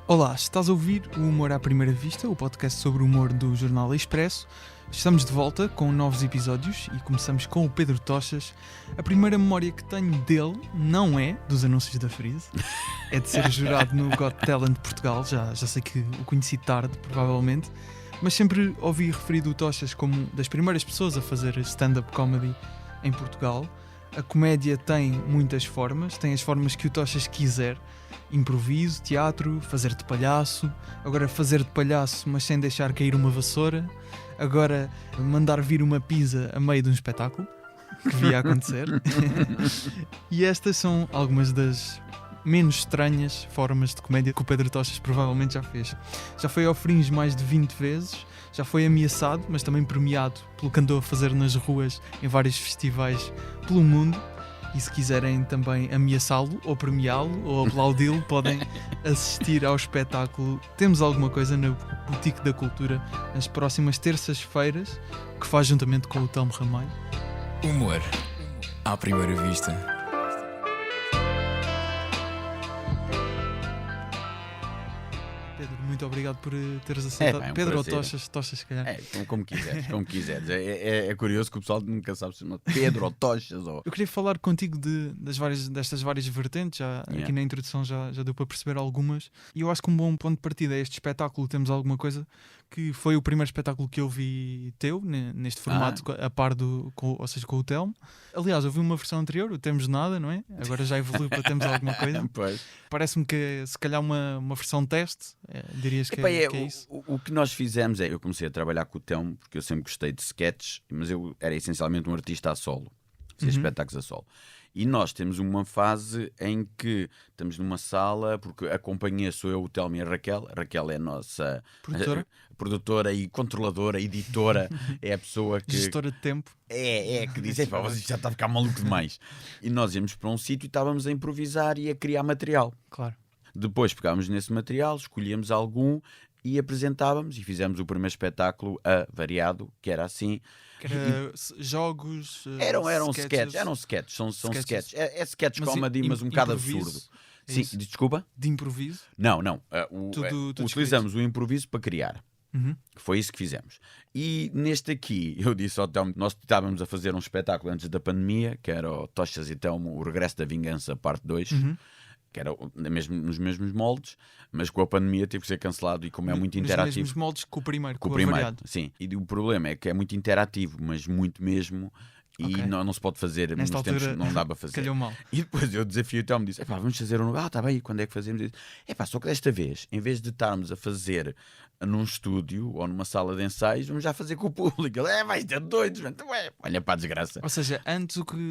Olá, estás a ouvir o Humor à Primeira Vista, o podcast sobre humor do Jornal Expresso. Estamos de volta com novos episódios e começamos com o Pedro Tochas. A primeira memória que tenho dele não é dos anúncios da Freeze, é de ser jurado no Got Talent Portugal. Já sei que o conheci tarde, provavelmente, mas sempre ouvi referido o Tochas como das primeiras pessoas a fazer stand-up comedy em Portugal. A comédia tem muitas formas, tem as formas que o Tochas quiser. Improviso, teatro, fazer de palhaço, agora fazer de palhaço mas sem deixar cair uma vassoura, agora mandar vir uma pizza a meio de um espetáculo, que devia acontecer. E estas são algumas das menos estranhas formas de comédia que o Pedro Tochas provavelmente já fez. Já foi ao Fringe mais de 20 vezes, já foi ameaçado, mas também premiado pelo que andou a fazer nas ruas em vários festivais pelo mundo. E se quiserem também ameaçá-lo, ou premiá-lo, ou aplaudi-lo, podem assistir ao espetáculo Temos Alguma Coisa na Boutique da Cultura nas próximas terças-feiras, que faz juntamente com o Telmo Ramalho. Humor à primeira vista. Pedro, muito obrigado por teres aceitado. Pedro prazer. Ou Tochas, se calhar. Como quiseres. É curioso que o pessoal nunca sabe se chama Pedro ou Tochas. Ou... Eu queria falar contigo destas várias vertentes, aqui na introdução já deu para perceber algumas, e eu acho que um bom ponto de partida é este espetáculo Temos Alguma Coisa, que foi o primeiro espetáculo que eu vi teu, neste formato, a par ou seja, com o Telmo. Aliás, eu vi uma versão anterior, o Temos Nada, não é? Agora já evoluiu para Temos Alguma Coisa. Pois. Parece-me que se calhar uma versão teste, dirias que é isso? O que nós fizemos eu comecei a trabalhar com o Telmo, porque eu sempre gostei de sketches, mas eu era essencialmente um artista a solo, fazia espetáculos a solo. E nós temos uma fase em que estamos numa sala, porque a companhia sou eu, o Telmo e a Raquel. A Raquel é a nossa produtora e controladora, editora, é a pessoa que... Gestora de tempo. Que diz, você já está a ficar maluco demais. E nós íamos para um sítio e estávamos a improvisar e a criar material. Claro. Depois pegávamos nesse material, escolhíamos algum e apresentávamos, e fizemos o primeiro espetáculo variado, que era assim... Que era jogos, eram sketches, são sketches. É sketch comedy, mas um bocado absurdo. Sim, desculpa? De improviso? Não. Tudo Utilizamos o improviso para criar. Foi isso que fizemos. E neste aqui, eu disse ao Telmo, nós estávamos a fazer um espetáculo antes da pandemia, que era o Tochas e Telmo, o Regresso da Vingança, parte 2. Que era nos mesmos moldes, mas com a pandemia teve que ser cancelado, e como é muito interativo... Nos mesmos moldes que o primeiro, com o variado. Sim, e o problema é que é muito interativo, mas muito mesmo, e não se pode fazer, nesta nos altura, tempos não dá para fazer. Calhou mal. E depois eu desafio o Telmo, disse, vamos fazer está bem, quando é que fazemos? Só que desta vez, em vez de estarmos a fazer num estúdio ou numa sala de ensaios, vamos já fazer com o público. Ele, vai ter doidos, olha para a desgraça. Ou seja,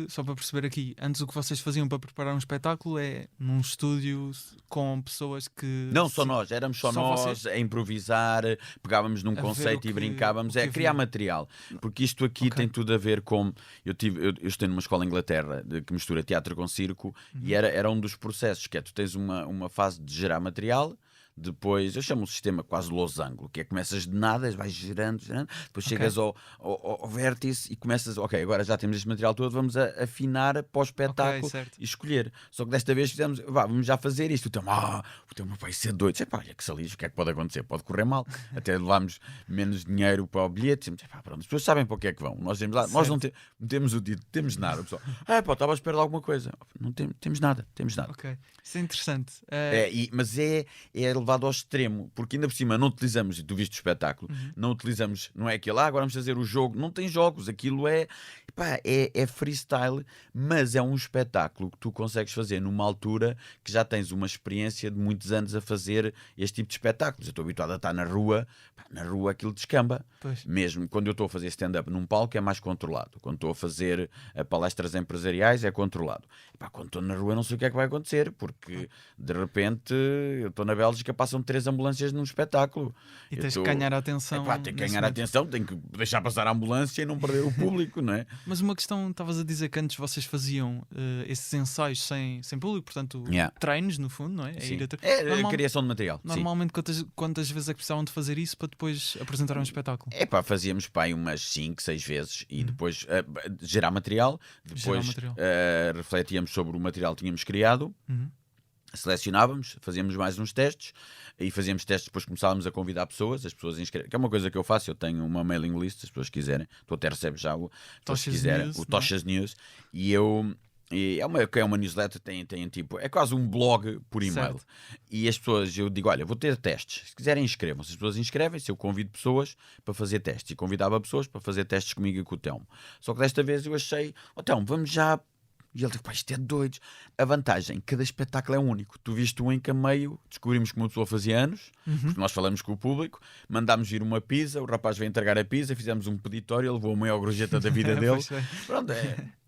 só para perceber aqui, antes o que vocês faziam para preparar um espetáculo é num estúdio com pessoas que... Não só nós, éramos só nós vocês? A improvisar, pegávamos num conceito e brincávamos, criar material. Porque isto aqui tem tudo a ver com... Eu estou numa escola em Inglaterra que mistura teatro com circo, e era um dos processos, que é, tu tens uma fase de gerar material. Depois, eu chamo o sistema quase losango, que é começas de nada, vais gerando, depois chegas ao vértice e começas, agora já temos este material todo, vamos afinar para o espetáculo e escolher. Só que desta vez fizemos, vamos já fazer isto. O Telmo vai ser doido. Olha que salixo, o que é que pode acontecer? Pode correr mal. Até levámos menos dinheiro para o bilhete. Pronto, as pessoas sabem para o que é que vão. Nós temos lá, nós não temos o título, temos nada. O pessoal, estava à espera de alguma coisa. Não temos nada. Ok, isso é interessante. Mas é levado ao extremo, porque ainda por cima não utilizamos, e tu viste o espetáculo, não utilizamos, não é aquilo, agora vamos fazer o jogo, não tem jogos, aquilo é freestyle, mas é um espetáculo que tu consegues fazer numa altura que já tens uma experiência de muitos anos a fazer este tipo de espetáculos. Eu estou habituado a estar na rua aquilo descamba. Pois. Mesmo quando eu estou a fazer stand-up num palco é mais controlado, quando estou a fazer palestras empresariais é controlado. Quando estou na rua não sei o que é que vai acontecer, porque de repente eu estou na Bélgica, passam 3 ambulâncias num espetáculo. E tens que ganhar a atenção. Tenho que ganhar a atenção, tenho que deixar passar a ambulância e não perder o público, não é? Mas uma questão, estavas a dizer que antes vocês faziam esses ensaios sem público, portanto, treinos no fundo, não é? A criação de material. Normalmente, quantas vezes é que precisavam de fazer isso para depois apresentar um espetáculo? Fazíamos umas 5, 6 vezes e depois gerar material, depois refletíamos sobre o material que tínhamos criado. Selecionávamos, fazíamos mais uns testes e fazíamos testes, depois começávamos a convidar pessoas, as pessoas inscrevem, que é uma coisa que eu faço, eu tenho uma mailing list, se as pessoas quiserem, tu até recebes já o, se quiserem, o Tochas News, e é uma newsletter, tem tipo, é quase um blog por e-mail. Certo. E as pessoas, eu digo, olha, vou ter testes, se quiserem inscrevam-se, as pessoas inscrevem-se, eu convido pessoas para fazer testes, e convidava pessoas para fazer testes comigo e com o Telmo. Só que desta vez eu achei, Telmo, vamos já. E ele disse, pá, isto é doido. A vantagem, cada espetáculo é único. Tu viste um em que a meio, descobrimos que uma pessoa fazia anos, porque nós falamos com o público, mandámos vir uma pizza, o rapaz veio entregar a pizza, fizemos um peditório, ele levou a maior gorjeta da vida dele. Pronto,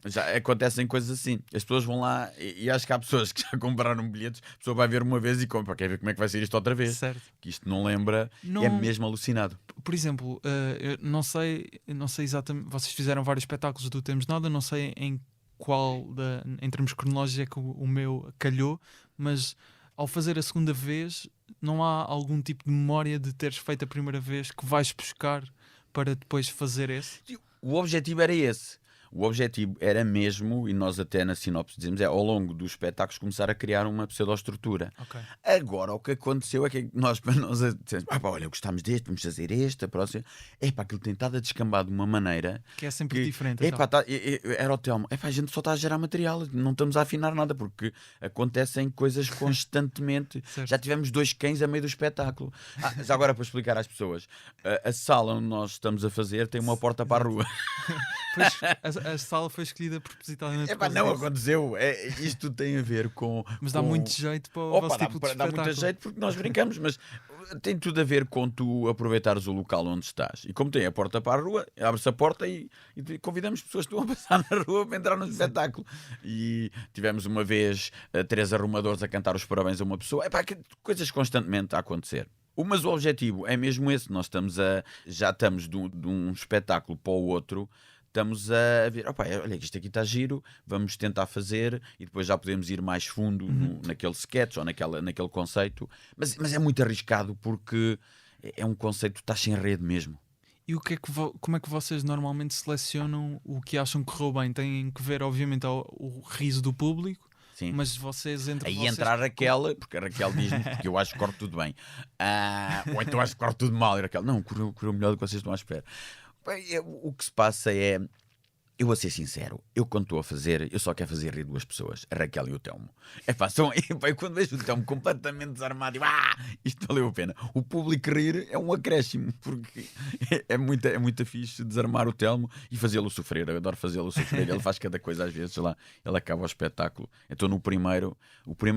já acontecem coisas assim. As pessoas vão lá e acho que há pessoas que já compraram bilhetes, a pessoa vai ver uma vez e compra, quer ver como é que vai ser isto outra vez. Certo. Que isto não lembra, é mesmo alucinado. Por exemplo, eu não sei exatamente, vocês fizeram vários espetáculos do Temos Nada, não sei em em termos cronológicos é que o meu calhou, mas ao fazer a segunda vez não há algum tipo de memória de teres feito a primeira vez que vais buscar para depois fazer esse? O objetivo era esse. O objetivo era mesmo, e nós até na sinopse dizemos, ao longo dos espetáculos começar a criar uma pseudoestrutura. Okay. Agora o que aconteceu é que nós dissemos, olha, gostámos deste, vamos fazer este, a próxima. Aquilo tem estado a descambar de uma maneira que é sempre diferente. Era o Telmo, a gente só está a gerar material, não estamos a afinar nada, porque acontecem coisas constantemente. Já tivemos 2 cães a meio do espetáculo. Já agora para explicar às pessoas, a sala onde nós estamos a fazer tem uma porta para a rua. A sala foi escolhida propositadamente. Não aconteceu. Isto tem a ver com. Mas dá muito jeito para o vosso tipo de espetáculo. Dá muito jeito porque nós brincamos, mas tem tudo a ver com tu aproveitares o local onde estás. E como tem a porta para a rua, abre-se a porta e convidamos pessoas que estão a passar na rua para entrar no espetáculo. E tivemos uma vez 3 arrumadores a cantar os parabéns a uma pessoa. Coisas constantemente a acontecer. Mas o objetivo é mesmo esse. Nós já estamos de um espetáculo para o outro. Estamos a ver, olha, isto aqui está giro, vamos tentar fazer e depois já podemos ir mais fundo naquele sketch ou naquele conceito. Mas é muito arriscado porque é um conceito que está sem rede mesmo. E como é que vocês normalmente selecionam o que acham que correu bem? Têm que ver, obviamente, o riso do público. Sim. Mas vocês entra a Raquel, porque a Raquel diz-me, porque eu acho que corre tudo bem. Ou então acho que corre tudo mal. E a Raquel, não, correu melhor do que vocês estão à espera. O que se passa é, eu vou ser sincero, eu quando estou a fazer, eu só quero fazer rir 2 pessoas, a Raquel e o Telmo. Quando vejo o Telmo completamente desarmado, isto valeu a pena. O público rir é um acréscimo, porque é muito fixe desarmar o Telmo e fazê-lo sofrer. Eu adoro fazê-lo sofrer, ele faz cada coisa às vezes, lá, ele acaba o espetáculo. Então o primeiro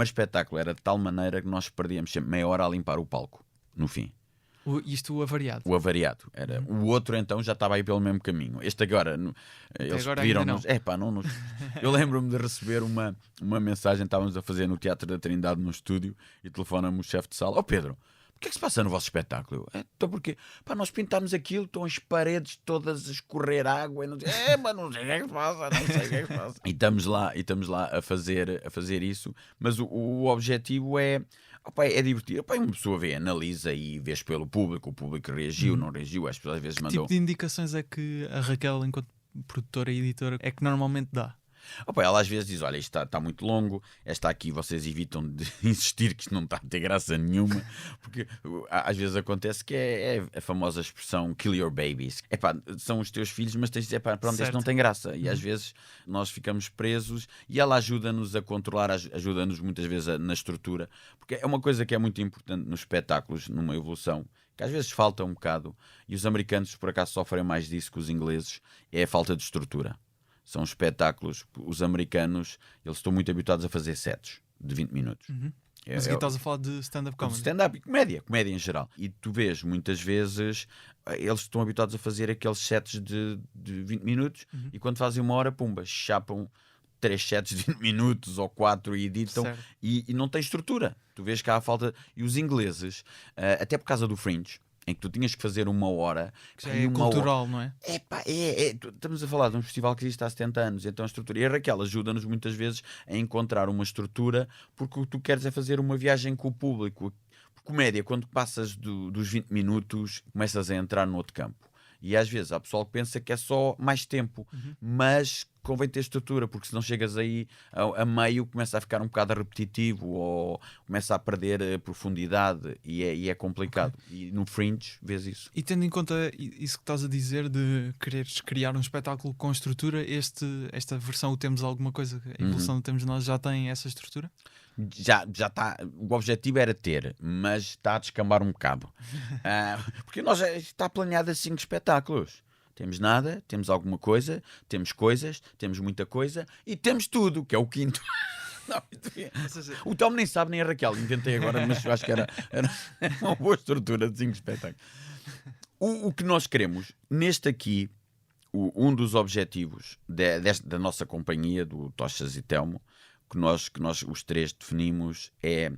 espetáculo era de tal maneira que nós perdíamos sempre meia hora a limpar o palco, no fim. O avariado. O avariado. Era. O outro então já estava aí pelo mesmo caminho. Este agora, eles pediram-nos. Eu lembro-me de receber uma mensagem, estávamos a fazer no Teatro da Trindade no estúdio e telefona-me o chefe de sala. Pedro, o que é que se passa no vosso espetáculo? Então porquê? Nós pintámos aquilo, estão as paredes todas a escorrer água. E não sei, mas não sei o que é que se passa, não sei o que é que se passa. E estamos lá a fazer isso, mas o objetivo é divertido. Uma pessoa analisa e vês pelo público, o público reagiu, não reagiu, as pessoas às vezes mandam. Que tipo de indicações é que a Raquel, enquanto produtora e editora, é que normalmente dá? Ela às vezes diz, olha, isto está muito longo, esta aqui vocês evitam de insistir que isto não está a ter graça nenhuma, porque às vezes acontece que é a famosa expressão kill your babies. São os teus filhos, mas tens de dizer, pronto, isto não tem graça. E às vezes nós ficamos presos e ela ajuda-nos a controlar, ajuda-nos muitas vezes na estrutura, porque é uma coisa que é muito importante nos espetáculos, numa evolução, que às vezes falta um bocado, e os americanos por acaso sofrem mais disso que os ingleses, é a falta de estrutura. São espetáculos, os americanos, eles estão muito habituados a fazer sets de 20 minutos. Mas aqui estás a falar de stand-up comedy. Stand-up e comédia em geral. E tu vês, muitas vezes, eles estão habituados a fazer aqueles sets de 20 minutos e quando fazem 1 hora, pumba, chapam 3 sets de 20 minutos ou 4 e editam e não tem estrutura. Tu vês que há a falta... E os ingleses, até por causa do Fringe, em que tu tinhas que fazer 1 hora. Que já é cultural, não é? Estamos a falar de um festival que existe há 70 anos, então a estrutura. E a Raquel ajuda-nos muitas vezes a encontrar uma estrutura, porque o que tu queres é fazer uma viagem com o público. Comédia, quando passas dos 20 minutos, começas a entrar no outro campo. E às vezes há pessoal que pensa que é só mais tempo, mas convém ter estrutura, porque senão chegas aí a meio, começa a ficar um bocado repetitivo ou começa a perder profundidade e é complicado. Okay. E no Fringe vês isso. E tendo em conta isso que estás a dizer de quereres criar um espetáculo com estrutura, esta versão, o Temos Alguma Coisa, a evolução do Temos Nós, já tem essa estrutura? Já está. O objetivo era ter, mas está a descambar um bocado. Porque nós está planeado a 5 espetáculos. Temos nada, temos alguma coisa, temos coisas, temos muita coisa e temos tudo, que é o 5º. Não, o Tom nem sabe, nem a Raquel. Inventei agora, mas eu acho que era uma boa estrutura de 5 espetáculos. O que nós queremos, neste aqui, um dos objetivos da nossa companhia, do Tochas e Telmo, que nós os 3 definimos é: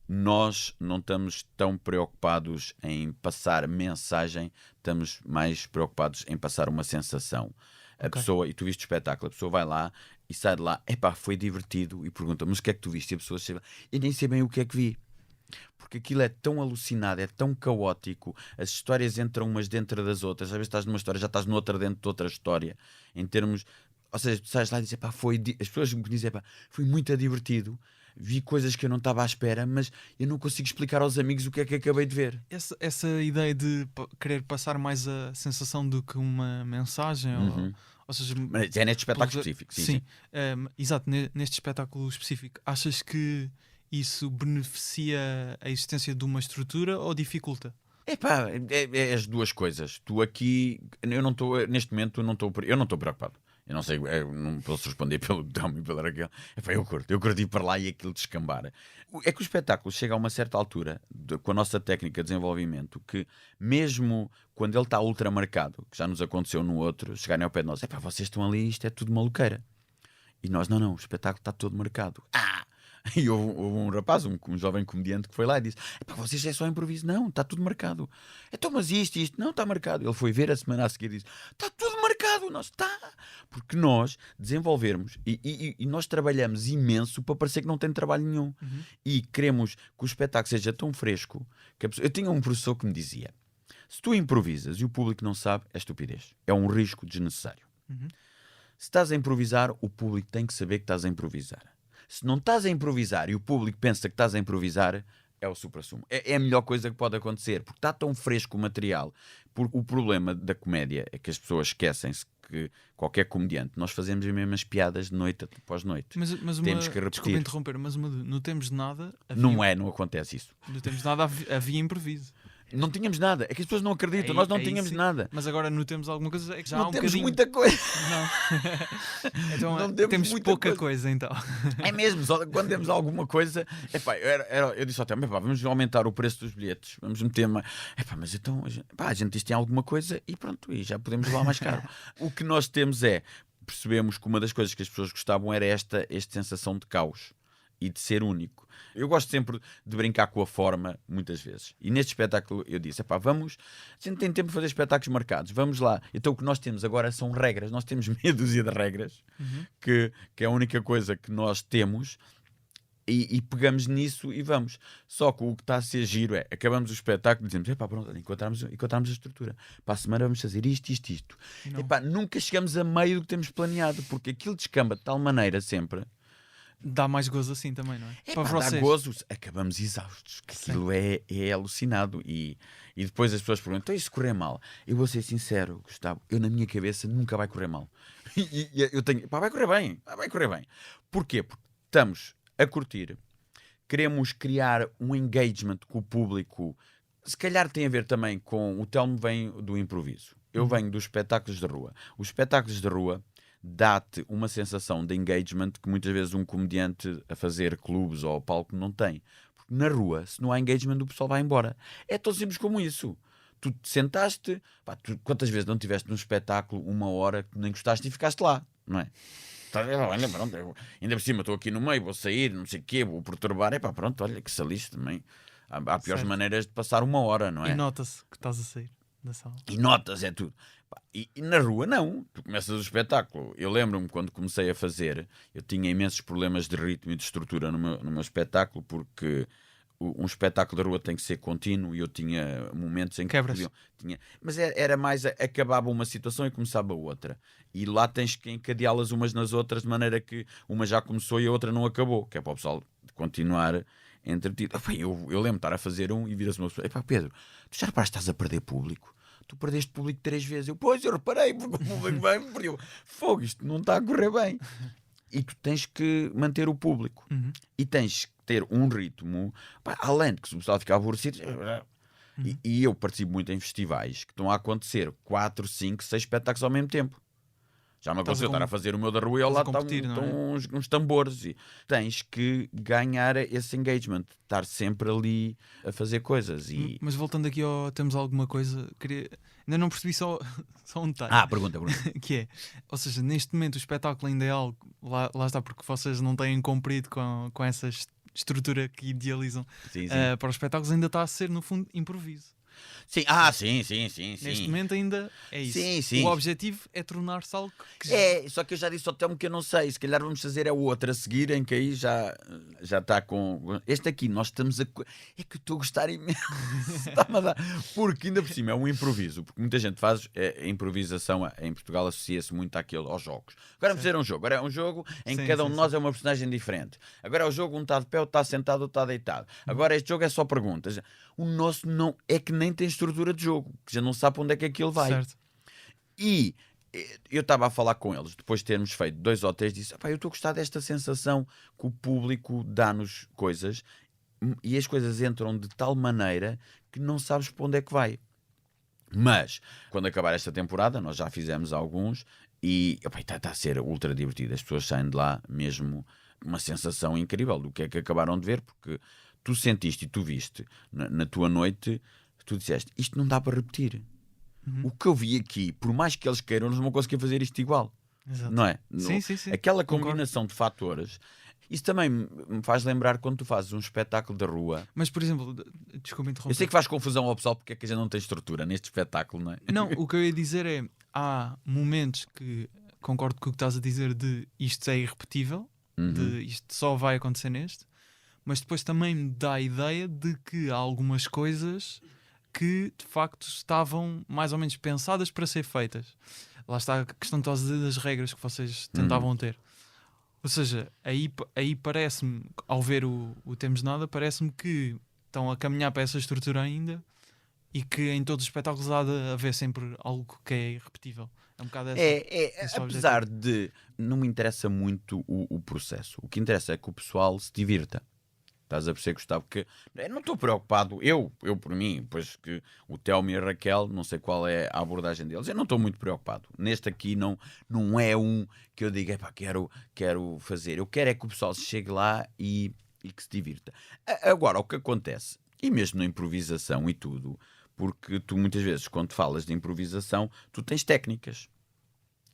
nós não estamos tão preocupados em passar mensagem, estamos mais preocupados em passar uma sensação. A pessoa, e tu viste o espetáculo, a pessoa vai lá e sai de lá, foi divertido, e pergunta, mas o que é que tu viste? E a pessoa chega, eu nem sei bem o que é que vi. Porque aquilo é tão alucinado, é tão caótico, as histórias entram umas dentro das outras, às vezes estás numa história, já estás noutra dentro de outra história, em termos... Ou seja, tu sais lá e dizes, as pessoas me dizem, foi muito divertido, vi coisas que eu não estava à espera, mas eu não consigo explicar aos amigos o que é que acabei de ver. Essa ideia de querer passar mais a sensação do que uma mensagem, ou seja... Mas é neste espetáculo específico. Sim. Exato, neste espetáculo específico. Achas que isso beneficia a existência de uma estrutura ou dificulta? É as duas coisas. Tu aqui, eu não estou, neste momento, eu não estou preocupado. Eu não sei, eu não posso responder pelo Tom e pela Raquel. Eu curti para lá e aquilo descambar. É que o espetáculo chega a uma certa altura, com a nossa técnica de desenvolvimento, que mesmo quando ele está ultramarcado, que já nos aconteceu no outro, chegarem ao pé de nós, vocês estão ali, isto é tudo maluqueira. E nós, não, o espetáculo está todo marcado. E houve um rapaz, um jovem comediante que foi lá e disse, vocês é só improviso. Não, está tudo marcado. Então, mas isto, não está marcado. Ele foi ver a semana a seguir e disse, está tudo marcado. Nós, está. Porque nós desenvolvermos e nós trabalhamos imenso para parecer que não tem trabalho nenhum. E queremos que o espetáculo seja tão fresco que eu tinha um professor que me dizia, se tu improvisas e o público não sabe, é estupidez. É um risco desnecessário. Se estás a improvisar, o público tem que saber que estás a improvisar. Se não estás a improvisar e o público pensa que estás a improvisar, é o supra-sumo. É a melhor coisa que pode acontecer, porque está tão fresco o material. Porque o problema da comédia é que as pessoas esquecem-se que qualquer comediante, nós fazemos as mesmas piadas de noite após noite. Mas temos que repetir. Desculpa interromper, mas não temos nada... Não acontece isso. Não temos nada, havia improviso. Não tínhamos nada, é que as pessoas não acreditam, nós não tínhamos nada. Mas agora não temos alguma coisa, é que já não há um temos bocadinho. Muita coisa. Não. Então não temos pouca coisa então. É mesmo, só quando temos alguma coisa, eu disse ao Telmo, vamos aumentar o preço dos bilhetes, vamos meter mais. Mas então a gente diz que tem alguma coisa e pronto, e já podemos levar mais caro. O que nós temos percebemos que uma das coisas que as pessoas gostavam era esta sensação de caos e de ser único. Eu gosto sempre de brincar com a forma, muitas vezes. E neste espetáculo eu disse, a gente tem tempo de fazer espetáculos marcados, vamos lá. Então o que nós temos agora são regras, nós temos meia dúzia de regras, que é a única coisa que nós temos, e pegamos nisso e vamos. Só que o que está a ser giro acabamos o espetáculo e dizemos, pronto, encontramos a estrutura. Para a semana vamos fazer isto. Nunca chegamos a meio do que temos planeado, porque aquilo descamba de tal maneira sempre... Dá mais gozo assim também, não é? Para vocês. Dá gozo, acabamos exaustos, que aquilo é alucinado. E depois as pessoas perguntam, então e se correr mal? Eu vou ser sincero, Gustavo, eu na minha cabeça nunca vai correr mal. E eu tenho, vai correr bem. Porquê? Porque estamos a curtir, queremos criar um engagement com o público. Se calhar tem a ver também com, o Telmo vem do improviso, eu venho dos espetáculos de rua. Os espetáculos de rua dá-te uma sensação de engagement que muitas vezes um comediante a fazer clubes ou palco não tem. Porque na rua, se não há engagement, o pessoal vai embora. É tão simples como isso. Tu te sentaste, quantas vezes não estiveste num espetáculo 1 hora que nem gostaste e ficaste lá, não é? Olha, pronto, ainda por cima estou aqui no meio, vou sair, não sei o quê, vou perturbar, pronto, olha que salice também. Há piores maneiras de passar 1 hora, não é? E nota-se que estás a sair da sala. E notas, é tudo. E na rua não, tu começas o espetáculo. Eu lembro-me quando comecei a fazer, eu tinha imensos problemas de ritmo e de estrutura no meu espetáculo, porque um espetáculo da rua tem que ser contínuo, e eu tinha momentos em que mas era mais, acabava uma situação e começava outra, e lá tens que encadeá-las umas nas outras, de maneira que uma já começou e a outra não acabou, que é para o pessoal continuar entretido. Eu lembro de estar a fazer e vira-se uma pessoa: Pedro, tu já reparaste que estás a perder público? Tu perdeste público 3 vezes. Pois, eu reparei, porque o público bem me perdeu. Fogo, isto não está a correr bem. E tu tens que manter o público. E tens que ter um ritmo, além de que se o pessoal ficar aborrecido. E eu participo muito em festivais que estão a acontecer 4, 5, 6 espetáculos ao mesmo tempo. Já me aconteceu estar a fazer o meu da rua e ao lado estão uns tambores. E tens que ganhar esse engagement, estar sempre ali a fazer coisas. Mas voltando aqui temos alguma coisa, ainda não percebi só um detalhe. Pergunta. Que é, ou seja, neste momento o espetáculo ainda é algo, lá está, porque vocês não têm cumprido com essa estrutura que idealizam. Sim. Para os espetáculos ainda está a ser, no fundo, improviso. Sim, sim. Neste momento ainda é isso. Sim. O objetivo é tornar-se algo que... Só que eu já disse ao Telmo que eu não sei. Se calhar vamos fazer outra a seguir, em que aí já está com... Este aqui, nós estamos a... É que eu estou a gostar imenso. Está-me a dar... Porque ainda por cima é um improviso. Porque muita gente faz a improvisação, em Portugal associa-se muito aos jogos. Agora vamos fazer um jogo. Agora é um jogo em que cada um de nós é uma personagem diferente. Agora é o jogo, um está de pé, outro está sentado, outro está deitado. Agora este jogo é só perguntas. O nosso não é que nem tem estrutura de jogo, que já não sabe para onde é que aquilo vai. Certo. E eu estava a falar com eles, depois de termos feito 2 ou 3, disse: eu estou a gostar desta sensação que o público dá-nos coisas, e as coisas entram de tal maneira que não sabes para onde é que vai. Mas, quando acabar esta temporada, nós já fizemos alguns, e está a ser ultra divertido. As pessoas saem de lá mesmo uma sensação incrível do que é que acabaram de ver, porque tu sentiste e tu viste na tua noite, tu disseste: isto não dá para repetir. O que eu vi aqui, por mais que eles queiram, eles não vão conseguir fazer isto igual. Exato. Não é? Sim. Aquela combinação de fatores. Isso também me faz lembrar quando tu fazes um espetáculo da rua. Mas, por exemplo, desculpa interromper. Eu sei que faz confusão ao pessoal porque é que a gente não tem estrutura neste espetáculo, não é? Não, o que eu ia dizer é, há momentos que concordo com o que estás a dizer de isto é irrepetível, de isto só vai acontecer neste, mas depois também me dá a ideia de que há algumas coisas que de facto estavam mais ou menos pensadas para ser feitas. Lá está a questão das regras que vocês tentavam ter. Ou seja, aí parece-me, ao ver o Temos Nada, parece-me que estão a caminhar para essa estrutura ainda, e que em todos os espetáculos há de haver sempre algo que é irrepetível. É um bocado apesar de não me interessa muito o processo. O que interessa é que o pessoal se divirta. Estás a perceber, Gustavo? Porque eu não estou preocupado, eu por mim, pois que o Telmo e a Raquel, não sei qual é a abordagem deles, eu não estou muito preocupado. Neste aqui não é um que eu diga: quero fazer. Eu quero é que o pessoal chegue lá e que se divirta. Agora, o que acontece, e mesmo na improvisação e tudo, porque tu muitas vezes, quando falas de improvisação, tu tens técnicas.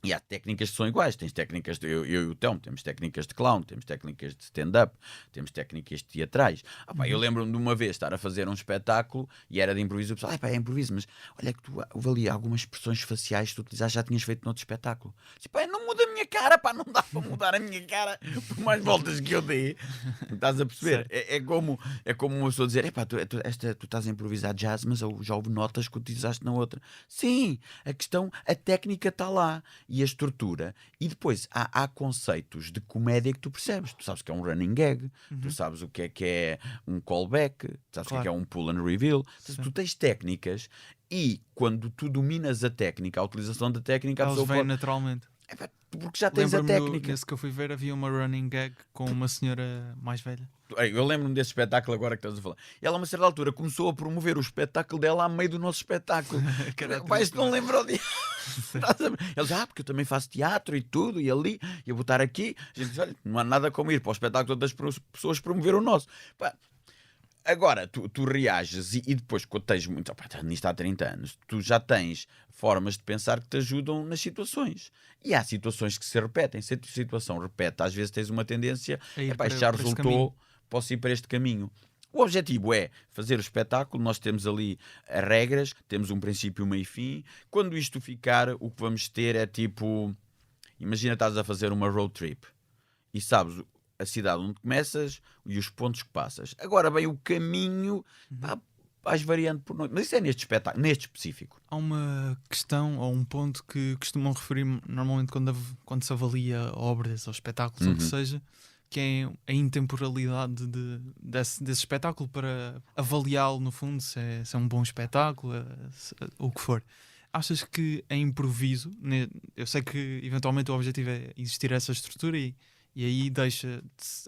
E há técnicas que são iguais. Tens técnicas, eu e o Telmo temos técnicas de clown, temos técnicas de stand-up, temos técnicas teatrais. Eu lembro-me de uma vez estar a fazer um espetáculo e era de improviso. O pessoal: é improviso, mas olha que tu houve ali algumas expressões faciais que tu utilizaste, já tinhas feito noutro espetáculo. Não muda a minha cara, não dá para mudar a minha cara por mais voltas que eu dê. Estás a perceber? É como uma pessoa dizer: tu estás a improvisar jazz, mas eu já houve notas que utilizaste na outra. Sim, a técnica está lá. E a estrutura, e depois há conceitos de comédia que tu percebes. Tu sabes que é um running gag, tu sabes o que é um callback, tu sabes o que é um pull and reveal. Tu tens técnicas, e quando tu dominas a técnica, a utilização da técnica, elas vêm naturalmente. Porque já tens a técnica. Nesse que eu fui ver, havia uma running gag com uma senhora mais velha. Eu lembro-me desse espetáculo agora que estás a falar. E ela, a uma certa altura, começou a promover o espetáculo dela a meio do nosso espetáculo. Mas não lembrou disso. Eles: porque eu também faço teatro e tudo, e ali, e eu vou estar aqui. A gente diz: olha, não há nada como ir para o espetáculo das pessoas promover o nosso. Agora, tu reages e depois, quando tens muito... nisto há 30 anos, tu já tens formas de pensar que te ajudam nas situações. E há situações que se repetem. Se a tua situação repete, às vezes tens uma tendência... já resultou, posso ir para este caminho. O objetivo é fazer o espetáculo, nós temos ali as regras, temos um princípio, meio e fim. Quando isto ficar, o que vamos ter é tipo... Imagina, estás a fazer uma road trip e sabes... a cidade onde começas e os pontos que passas. Agora vem o caminho, vais variando por noite. Mas isso é neste espetáculo, neste específico. Há uma questão ou um ponto que costumam referir normalmente quando se avalia obras ou espetáculos ou o que seja, que é a intemporalidade desse espetáculo para avaliá-lo, no fundo, se é um bom espetáculo, o que for. Achas que é improviso? Eu sei que eventualmente o objetivo é existir essa estrutura e aí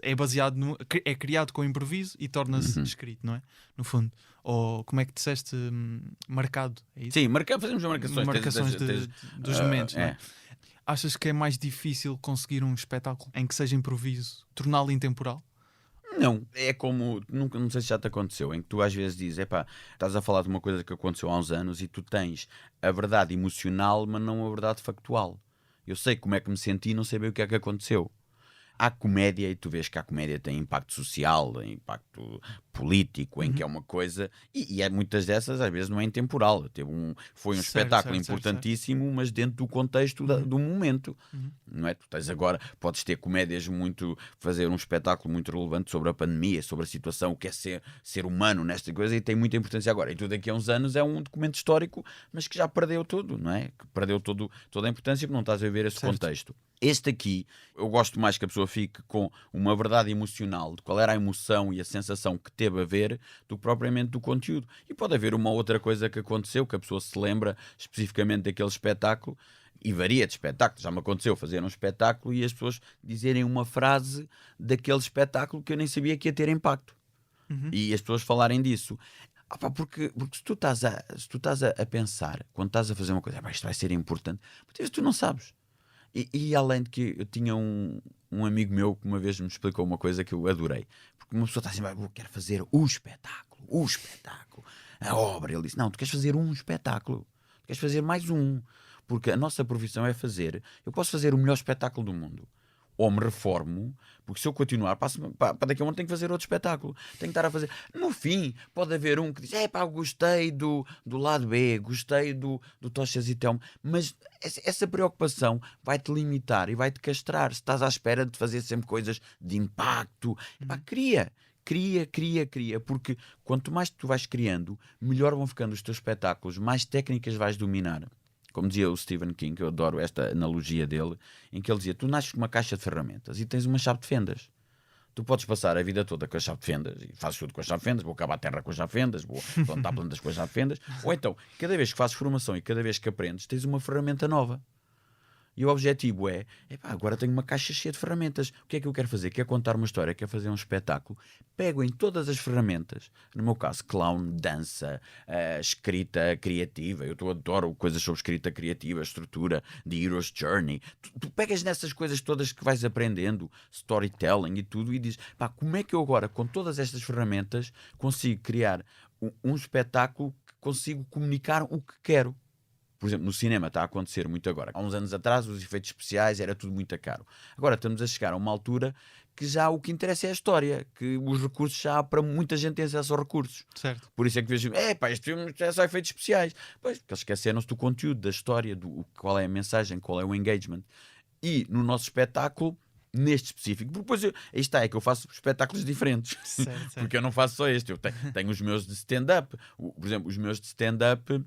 é baseado é criado com improviso e torna-se escrito, não é? No fundo. Ou como é que disseste, marcado? É isso? Sim, fazemos marcações dos momentos, não é? Achas que é mais difícil conseguir um espetáculo em que seja improviso, torná-lo intemporal? Não, é como, não sei se já te aconteceu, em que tu às vezes dizes, estás a falar de uma coisa que aconteceu há uns anos e tu tens a verdade emocional, mas não a verdade factual. Eu sei como é que me senti e não sei bem o que é que aconteceu. Há comédia e tu vês que a comédia tem impacto social, impacto político, em que é uma coisa, e muitas dessas às vezes não é intemporal. Foi um espetáculo importantíssimo, mas dentro do contexto do momento. Não é? Tu tens agora, podes ter comédias fazer um espetáculo muito relevante sobre a pandemia, sobre a situação, o que é ser humano nesta coisa, e tem muita importância agora. E tu daqui a uns anos é um documento histórico, mas que já perdeu tudo, não é? Que perdeu toda a importância porque não estás a ver esse contexto. Este aqui, eu gosto mais que a pessoa fique com uma verdade emocional de qual era a emoção e a sensação que teve a ver do que propriamente do conteúdo. E pode haver uma outra coisa que aconteceu, que a pessoa se lembra especificamente daquele espetáculo, e varia de espetáculo. Já me aconteceu fazer um espetáculo e as pessoas dizerem uma frase daquele espetáculo que eu nem sabia que ia ter impacto. E as pessoas falarem disso. Porque se tu estás a pensar, quando estás a fazer uma coisa, isto vai ser importante, muitas vezes tu não sabes. E além de que eu tinha um amigo meu que uma vez me explicou uma coisa que eu adorei. Porque uma pessoa está assim, eu quero fazer o espetáculo, a obra. Ele disse, não, tu queres fazer um espetáculo, tu queres fazer mais um. Porque a nossa profissão é eu posso fazer o melhor espetáculo do mundo. Ou me reformo, porque se eu continuar, para daqui a um ano tenho que fazer outro espetáculo. Tenho que estar a fazer. No fim, pode haver um que diz, gostei do lado B, gostei do Tochas e Telmo, mas essa preocupação vai-te limitar e vai-te castrar. Se estás à espera de fazer sempre coisas de impacto, cria, porque quanto mais tu vais criando, melhor vão ficando os teus espetáculos, mais técnicas vais dominar. Como dizia o Stephen King, que eu adoro esta analogia dele, em que ele dizia, tu nasces com uma caixa de ferramentas e tens uma chave de fendas. Tu podes passar a vida toda com a chave de fendas e fazes tudo com a chave de fendas, vou acabar a terra com a chave de fendas, vou plantar plantas com a chave de fendas, ou então, cada vez que fazes formação e cada vez que aprendes, tens uma ferramenta nova. E o objetivo agora tenho uma caixa cheia de ferramentas. O que é que eu quero fazer? Quero contar uma história, quero fazer um espetáculo. Pego em todas as ferramentas, no meu caso, clown, dança, escrita criativa. Eu adoro coisas sobre escrita criativa, estrutura, The Hero's Journey. Tu pegas nessas coisas todas que vais aprendendo, storytelling e tudo, e dizes, como é que eu agora, com todas estas ferramentas, consigo criar um espetáculo que consigo comunicar o que quero? Por exemplo, no cinema está a acontecer muito agora. Há uns anos atrás os efeitos especiais era tudo muito caro. Agora estamos a chegar a uma altura que já o que interessa é a história, que os recursos já para muita gente tem acesso aos recursos. Certo. Por isso é que vejo, este filme é só efeitos especiais. Pois, porque eles esqueceram-se do conteúdo, da história, qual é a mensagem, qual é o engagement. E no nosso espetáculo, neste específico, porque depois é que eu faço espetáculos diferentes. Certo. Porque eu não faço só este, eu tenho os meus de stand-up. Por exemplo, os meus de stand-up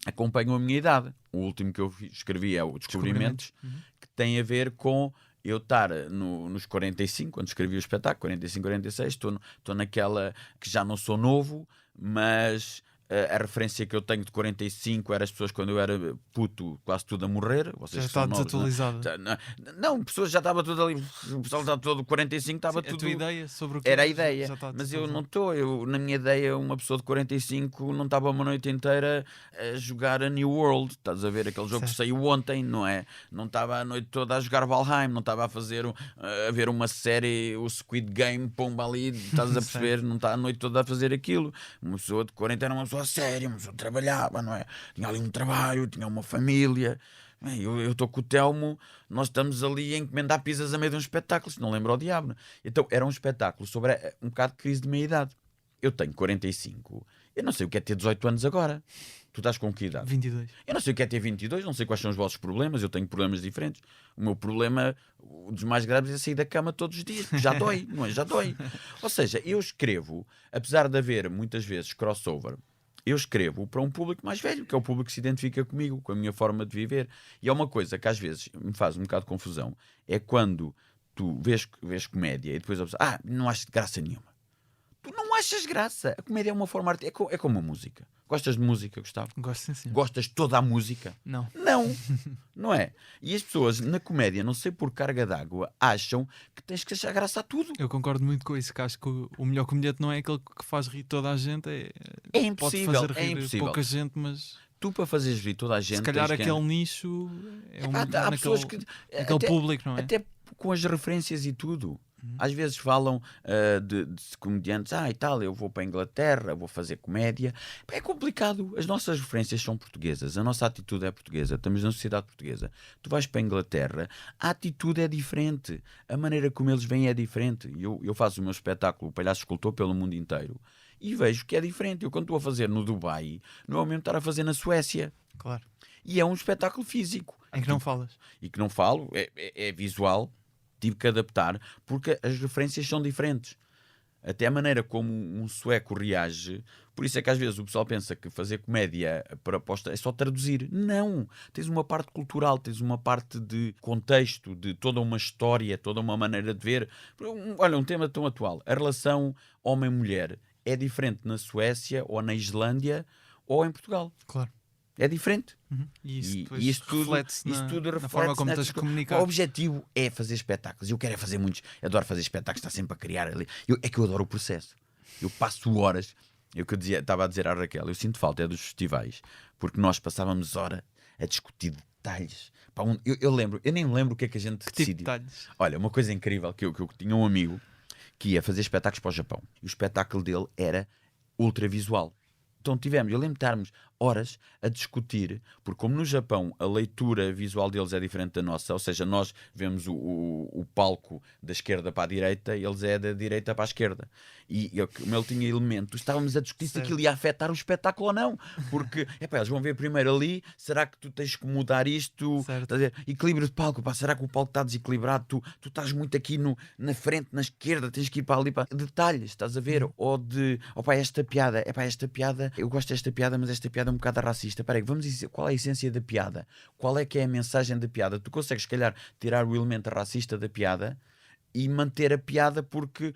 acompanham a minha idade. O último que eu escrevi é o Descobrimentos, que tem a ver com eu estar nos 45, quando escrevi o espetáculo, 45, 46, estou naquela que já não sou novo, mas a referência que eu tenho de 45 era as pessoas quando eu era puto, quase tudo a morrer. Vocês já está desatualizado. Não, pessoas já estava tudo ali, o pessoal estava todo 45, estava tudo. A tua ideia sobre o que era a ideia, mas eu não estou. Na minha ideia, uma pessoa de 45 não estava uma noite inteira a jogar a New World. Estás a ver aquele jogo que saiu ontem, não é? Não estava a noite toda a jogar Valheim, não estava a ver uma série, o Squid Game, pomba ali, estás a perceber? Não está a noite toda a fazer aquilo. Uma pessoa de 40 era uma pessoa séria, mas eu trabalhava, não é? Tinha ali um trabalho, tinha uma família. Eu estou com o Telmo, nós estamos ali a encomendar pizzas a meio de um espetáculo, se não lembro o diabo. Então era um espetáculo sobre um bocado de crise de meia-idade. eu tenho 45, eu não sei o que é ter 18 anos agora. Tu estás com que idade? 22. Eu não sei o que é ter 22, não sei quais são os vossos problemas, eu tenho problemas diferentes. O meu problema, um dos mais graves, é sair da cama todos os dias, já dói, não é? Já dói. Ou seja, eu escrevo, apesar de haver muitas vezes crossover, eu escrevo para um público mais velho, que é o público que se identifica comigo, com a minha forma de viver. E é uma coisa que às vezes me faz um bocado de confusão, é quando tu vês comédia e depois a pessoa, não acho graça nenhuma. Tu não achas graça. A comédia é uma forma artística. É como a música. Gostas de música, Gustavo? Gosto, sim. Gostas de toda a música? Não. Não é? E as pessoas na comédia, não sei por carga d'água, acham que tens que achar graça a tudo. Eu concordo muito com isso, que acho que o melhor comediante não é aquele que faz rir toda a gente. É impossível. Pode fazer rir é impossível. pouca gente, mas... Tu, para fazeres rir toda a gente... Se calhar aquele nicho é há pessoas que... Aquele público, não é? Até com as referências e tudo. Às vezes falam de comediantes, e tal, eu vou para a Inglaterra, vou fazer comédia. É complicado. As nossas referências são portuguesas, a nossa atitude é portuguesa, estamos na sociedade portuguesa. Tu vais para a Inglaterra, a atitude é diferente, a maneira como eles vêm é diferente. Eu faço o meu espetáculo, o Palhaço Escultor, pelo mundo inteiro e vejo que é diferente. Eu, quando estou a fazer no Dubai, não é o mesmo estar a fazer na Suécia. Claro. E é um espetáculo físico. Em que não falas. E que não falo, é visual. Tive que adaptar porque as referências são diferentes. Até a maneira como um sueco reage. Por isso é que às vezes o pessoal pensa que fazer comédia para aposta é só traduzir. Não! Tens uma parte cultural, tens uma parte de contexto, de toda uma história, toda uma maneira de ver. Olha, um tema tão atual. A relação homem-mulher é diferente na Suécia ou na Islândia ou em Portugal. Claro. É diferente. E isso tudo reflete-se na forma como estás a comunicar. O objetivo é fazer espetáculos. Eu quero fazer muitos. Eu adoro fazer espetáculos, está sempre a criar ali. É que eu adoro o processo. Eu passo horas. Estava a dizer à Raquel, eu sinto falta dos festivais, porque nós passávamos horas a discutir detalhes. Eu nem lembro o que é que a gente decidiu. Tipo detalhes. Olha, uma coisa incrível, que eu tinha um amigo que ia fazer espetáculos para o Japão. E o espetáculo dele era ultravisual. Então eu lembro de estarmos horas a discutir, porque como no Japão a leitura visual deles é diferente da nossa, ou seja, nós vemos o palco da esquerda para a direita, eles é da direita para a esquerda. E como ele tinha elementos, estávamos a discutir se aquilo ia afetar o espetáculo ou não. Porque, eles vão ver primeiro ali, será que tu tens que mudar isto? Equilíbrio de palco, será que o palco está desequilibrado? Tu estás muito aqui na frente, na esquerda, tens que ir para ali. Detalhes, estás a ver? Ou esta piada, eu gosto desta piada, mas esta piada é um bocado racista. Espera aí, vamos dizer qual é a essência da piada, qual é que é a mensagem da piada. Tu consegues, se calhar, tirar o elemento racista da piada e manter a piada, porque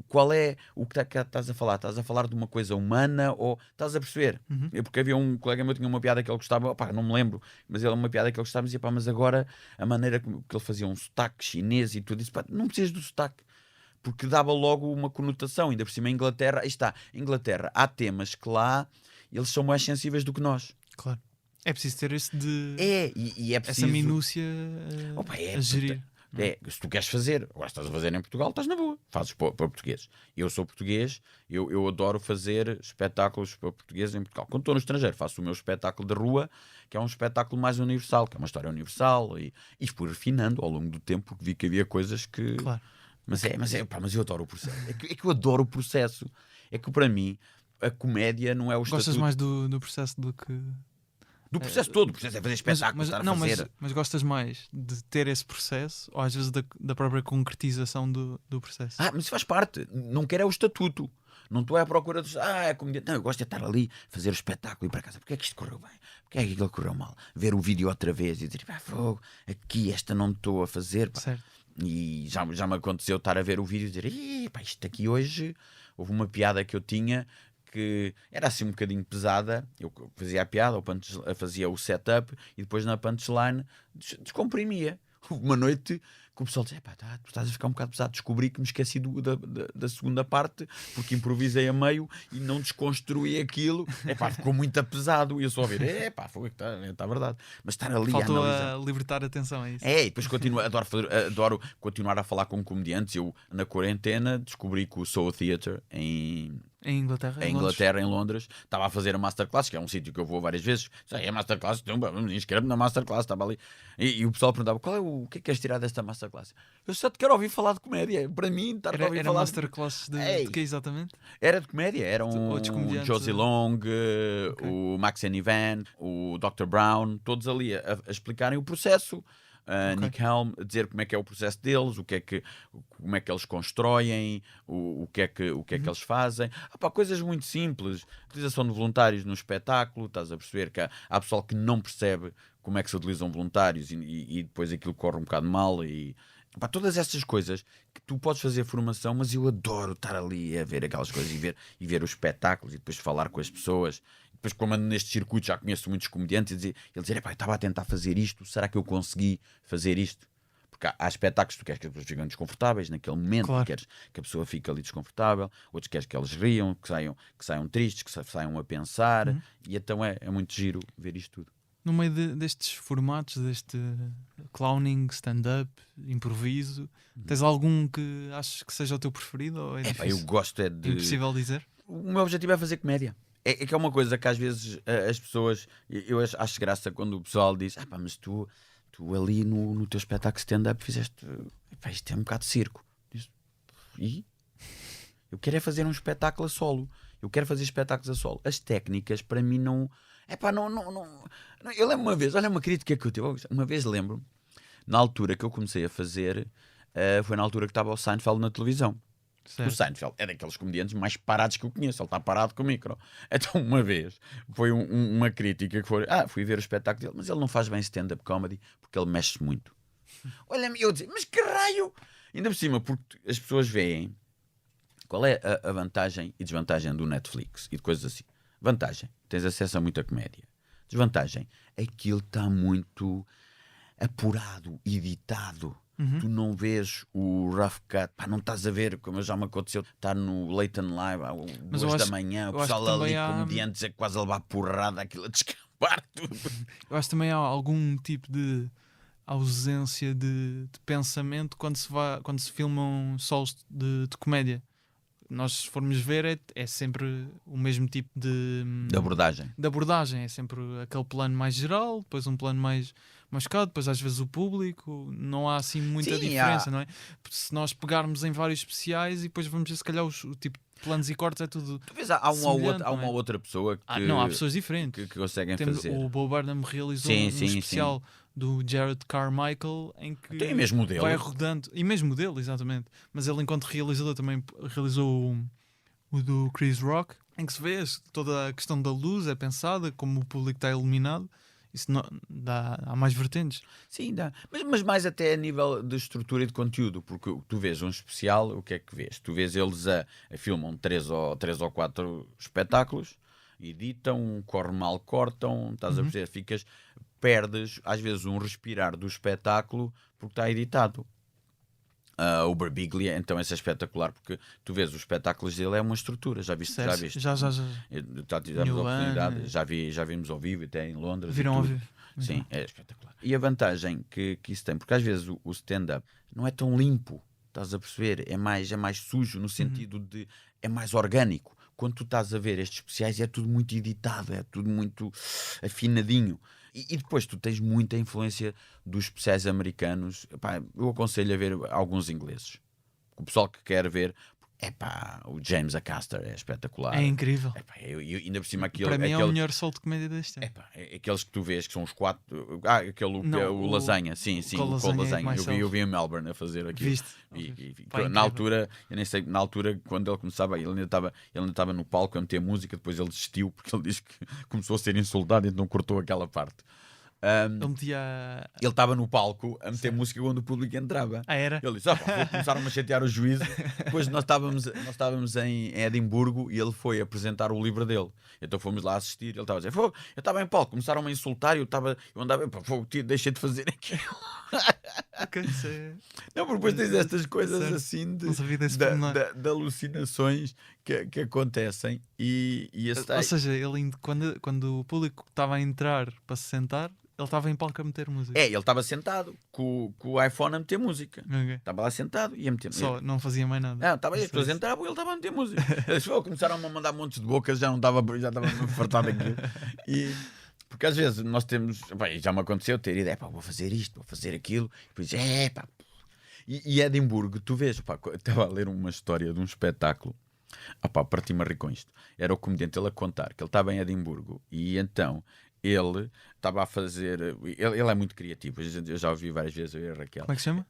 qual é o que estás a falar? Estás a falar de uma coisa humana ou estás a perceber? Porque havia um colega meu que tinha uma piada que ele gostava, não me lembro, mas ele uma piada que ele gostava e dizia, mas agora a maneira que ele fazia um sotaque chinês e tudo isso, não precisas do sotaque. Porque dava logo uma conotação. Ainda por cima, Inglaterra, há temas que lá eles são mais sensíveis do que nós. Claro. É preciso ter esse é preciso... essa minúcia a gerir. Se tu queres fazer, agora estás a fazer em Portugal, estás na boa, fazes para portugueses. Eu sou português, eu adoro fazer espetáculos para portugueses em Portugal. Quando estou no estrangeiro, faço o meu espetáculo de rua, que é um espetáculo mais universal, que é uma história universal, e fui refinando ao longo do tempo, porque vi que havia coisas que... Claro. Mas eu adoro o processo. É que eu adoro o processo. É que para mim a comédia não é o estatuto. Gostas mais do processo do que... Do processo todo. O processo é fazer espetáculos, mas gostas mais de ter esse processo ou às vezes da própria concretização do processo? Mas isso faz parte. Não quero é o estatuto. Não estou à procura dos... é comediante. Não, eu gosto de estar ali, fazer o espetáculo e ir para casa. Porque é que isto correu bem? Porque é que aquilo correu mal? Ver o vídeo outra vez e dizer, fogo, aqui esta não estou a fazer. Certo. E já me aconteceu estar a ver o vídeo e dizer, isto aqui hoje... Houve uma piada que eu tinha que era assim um bocadinho pesada. Eu fazia a piada, fazia o setup e depois na punchline descomprimia. Houve uma noite que o pessoal dizia, tu estás a ficar um bocado pesado. Descobri que me esqueci da segunda parte, porque improvisei a meio e não desconstruí aquilo. Ficou muito pesado. E eu só a ver, está verdade. Mas estar ali faltou a analisar. A libertar a atenção, é isso? E depois adoro continuar a falar com comediantes. Eu, na quarentena, descobri que o Soul Theatre em Em Inglaterra? Em Inglaterra, em Londres, estava a fazer a Masterclass, que é um sítio que eu vou várias vezes. É a Masterclass, então vamos, inscreve-me na Masterclass, estava ali. E o pessoal perguntava, o que é que queres tirar desta Masterclass? Eu só te quero ouvir falar de comédia. Para mim, estar a ouvir era falar Masterclass de que exatamente? Era de comédia, eram o Josie Long, okay. o Max and Ivan, o Dr. Brown, todos ali a explicarem o processo. Nick Helm a dizer como é que é o processo deles, como é que eles constroem, o que é que eles fazem. Coisas muito simples. Utilização de voluntários no espetáculo. Estás a perceber que há pessoal que não percebe como é que se utilizam voluntários e depois aquilo corre um bocado mal. Todas estas coisas que tu podes fazer formação, mas eu adoro estar ali a ver aquelas coisas e ver os espetáculos e depois falar com as pessoas. Depois, como ando neste circuito, já conheço muitos comediantes e ele dizer, eu estava a tentar fazer isto, será que eu consegui fazer isto? Porque há espetáculos que tu queres que as pessoas fiquem desconfortáveis naquele momento, claro. Queres que a pessoa fique ali desconfortável, outros queres que eles riam, que saiam tristes, que saiam a pensar, e então é muito giro ver isto tudo. No meio destes formatos, deste clowning, stand-up, improviso, tens algum que achas que seja o teu preferido? Ou eu gosto de... Impossível dizer? O meu objetivo é fazer comédia. É que é uma coisa que às vezes as pessoas... Eu acho graça quando o pessoal diz mas tu ali no teu espetáculo stand-up fizeste... isto é um bocado de circo. E? Eu quero é fazer um espetáculo a solo. Eu quero fazer espetáculos a solo. As técnicas, para mim, não... não. Eu lembro uma vez, olha uma crítica que eu tive. Uma vez lembro, na altura que eu comecei a fazer, foi na altura que estava o Seinfeld na televisão. Certo. O Seinfeld é daqueles comediantes mais parados que eu conheço. Ele está parado com o micro. Então uma vez foi uma crítica que foi, fui ver o espetáculo dele, mas ele não faz bem stand-up comedy porque ele mexe muito. Olha-me, eu dizia, mas que raio! Ainda por cima, porque as pessoas veem qual é a vantagem e desvantagem do Netflix e de coisas assim. Vantagem, tens acesso a muita comédia. Desvantagem, aquilo está muito apurado, editado. Tu não vês o rough cut, não estás a ver, como já me aconteceu, estar no Late and Live às 2 da manhã, o pessoal ali, comediantes, é quase a levar porrada, aquilo a descambar tudo. Eu acho que também há algum tipo de ausência de pensamento quando se filmam solos de comédia. Nós, se formos ver, é sempre o mesmo tipo de abordagem. É sempre aquele plano mais geral, depois um plano mais mascado, depois às vezes o público. Não há assim muita diferença, não é? Porque se nós pegarmos em vários especiais e depois vamos ver, se calhar, o tipo de planos e cortes é tudo. Talvez há uma outra pessoa que. Não, há pessoas diferentes que conseguem fazer. O Bo Burnham realizou um especial do Jared Carmichael em que tem mesmo dele. Vai rodando, e mesmo dele, exatamente, mas ele, enquanto realizador, também realizou o do Chris Rock, em que se vê toda a questão da luz é pensada, como o público está iluminado. Isso não, há mais vertentes. Sim, dá. Mas mais até a nível de estrutura e de conteúdo, porque tu vês um especial, o que é que vês? Tu vês eles a filmam 3 ou 4 espetáculos, editam, corre mal, cortam, estás a perceber? Perdes às vezes um respirar do espetáculo porque está editado. O Birbiglia, então, esse é espetacular porque tu vês os espetáculos dele, é uma estrutura. Já viste? Já Tivemos a oportunidade, já vimos ao vivo, até em Londres. Viram ao vivo? Sim, é espetacular. E a vantagem que isso tem, porque às vezes o stand-up não é tão limpo, estás a perceber? É mais sujo no sentido de é mais orgânico. Quando tu estás a ver estes especiais, é tudo muito editado, é tudo muito afinadinho. E depois tu tens muita influência dos especiais americanos. Eu aconselho a ver alguns ingleses. O pessoal que quer ver, o James Acaster é espetacular. É incrível. Ainda por cima para mim é o melhor sol de comédia deste ano. Aqueles que tu vês que são os 4. O Lasanha. Sim, o Lasanha. Eu vi em Melbourne a fazer aquilo. Viste? Na altura, eu nem sei, na altura, quando ele começava, ele ainda estava no palco a meter música, depois ele desistiu porque ele disse que começou a ser insultado e então cortou aquela parte. Ele estava no palco a meter música quando o público entrava. Era? Ele disse: começaram a chatear o juízo. Depois nós estávamos em Edimburgo e ele foi apresentar o livro dele. Então fomos lá assistir. Ele estava a dizer: eu estava em palco, começaram a insultar e eu andava, deixei de fazer aquilo. Sei. Não, porque depois tens estas coisas assim de alucinações que acontecem e Ou seja, ele, quando o público estava a entrar para se sentar, ele estava em palco a meter música. Ele estava sentado com o iPhone a meter música. Estava lá sentado e a meter música. Só, não fazia mais nada. Não, estava aí, as pessoas entravam e ele estava a meter música. Eles começaram a mandar montes de bocas, já estava fartado daquilo. Porque às vezes nós temos, já me aconteceu ter ideia, vou fazer isto, vou fazer aquilo, e depois, E Edimburgo, tu vês, estava a ler uma história de um espetáculo, parti-me a rir com isto. Era o comediante ele a contar que ele estava em Edimburgo e então ele estava a fazer. Ele é muito criativo, eu já ouvi várias vezes, eu e a Raquel. Como é que se chama?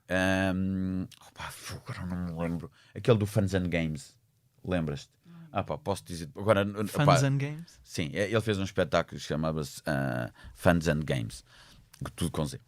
Agora não me lembro. Aquele do Funs and Games, lembras-te? Posso dizer. Agora, Funs and Games? Sim, ele fez um espetáculo que chamava-se Funs and Games, tudo com Z.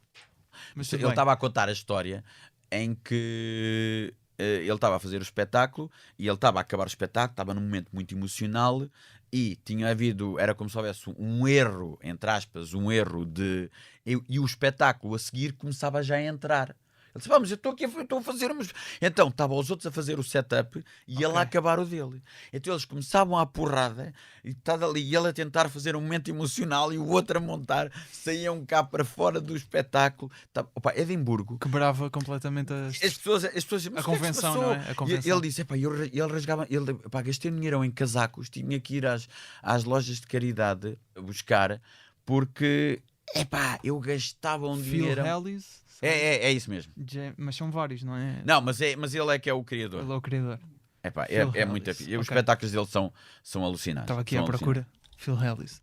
Mas ele estava a contar a história em que ele estava a fazer o espetáculo e ele estava a acabar o espetáculo, estava num momento muito emocional e tinha havido, era como se houvesse um erro, entre aspas, um erro de... E o espetáculo a seguir começava já a entrar. Ele disse, mas eu estou aqui, estou a fazer umas... Então, estavam os outros a fazer o setup e ele a acabar o dele. Então eles começavam a porrada e estava ali e ele a tentar fazer um momento emocional e o outro a montar, saíam cá para fora do espetáculo. Edimburgo... Quebrava completamente as pessoas a convenção, não é? A convenção. Ele disse, ele rasgava... gastei dinheiro em casacos, tinha que ir às lojas de caridade a buscar, porque... eu gastava um dinheiro... É isso mesmo. Mas são vários, não é? Não, mas ele é que é o criador. Ele é o criador. É muito afim. Os espetáculos dele são alucinantes. Estava aqui à procura. Phil Hellis.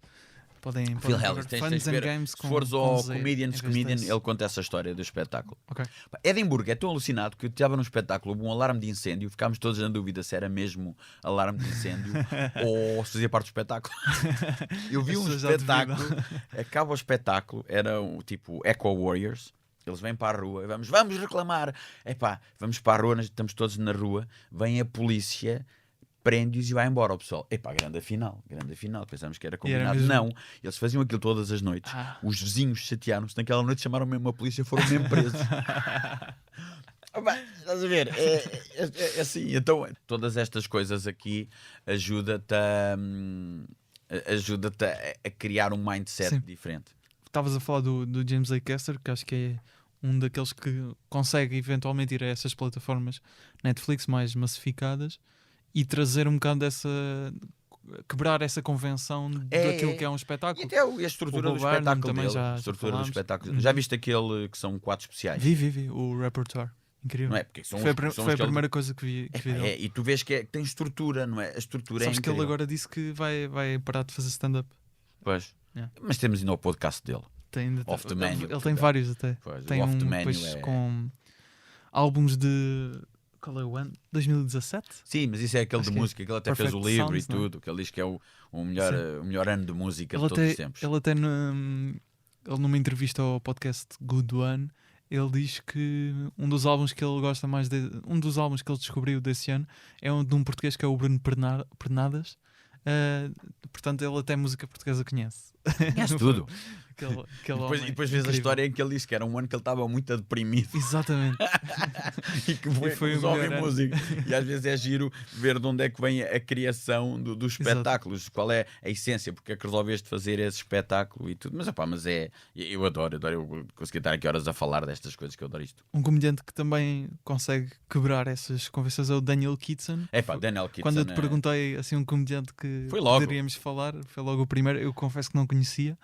Phil Hellis, tens de ver. Se fores ao Comedians, ele conta essa história do espetáculo. Edimburgo é tão alucinado que eu estava num espetáculo, houve um alarme de incêndio, ficámos todos na dúvida se era mesmo alarme de incêndio ou se fazia parte do espetáculo. Eu vi um espetáculo, acaba o espetáculo, era tipo Echo Warriors. Eles vêm para a rua e vamos reclamar. Vamos para a rua, estamos todos na rua, vem a polícia, prende-os e vai embora o pessoal. Grande final. Pensamos que era combinado. Não, eles faziam aquilo todas as noites. Os vizinhos chatearam-se. Naquela noite chamaram mesmo a polícia e foram mesmo presos. Estás a ver? É assim. Então, todas estas coisas aqui ajuda-te a criar um mindset diferente. Estavas a falar do James A. Caster, que acho que é um daqueles que consegue eventualmente ir a essas plataformas Netflix mais massificadas e trazer um bocado dessa... quebrar essa convenção daquilo que é um espetáculo. E até a estrutura do espetáculo dele. Do espetáculo. Já viste aquele que são 4 especiais? Vi. O repertoire. Incrível. Não é? Porque foi a primeira coisa que vi. E tu vês que tem estrutura, não é? A estrutura Sabes é incrível. que ele agora disse que vai parar de fazer stand-up. Pois. Mas temos ainda o podcast dele. Off the Menu. Ele tem vários até. Tem Off the Menu com álbuns de... Qual é o ano? 2017? Sim, mas isso é aquele de música que ele até fez o livro Sounds, e tudo, que ele diz que é o melhor ano de música de todos os tempos. Ele até numa entrevista ao podcast Good One, ele diz que um dos álbuns que ele gosta mais um dos álbuns que ele descobriu desse ano é de um português que é o Bruno Pernadas. Portanto, ele até música portuguesa conhece. Conhece tudo. E depois vês a história em que ele disse que era um ano que ele estava muito deprimido. Exatamente. E que foi ouvir música. E às vezes é giro ver de onde é que vem a criação dos espetáculos. Exato. Qual é a essência, porque é que resolveste fazer esse espetáculo e tudo. Mas eu adoro, eu consegui estar aqui horas a falar destas coisas, que eu adoro isto. Um comediante que também consegue quebrar essas convenções é o Daniel Kitson. Daniel Kitson. Quando eu te perguntei assim um comediante que poderíamos falar, foi logo o primeiro. Eu confesso que não conhecia.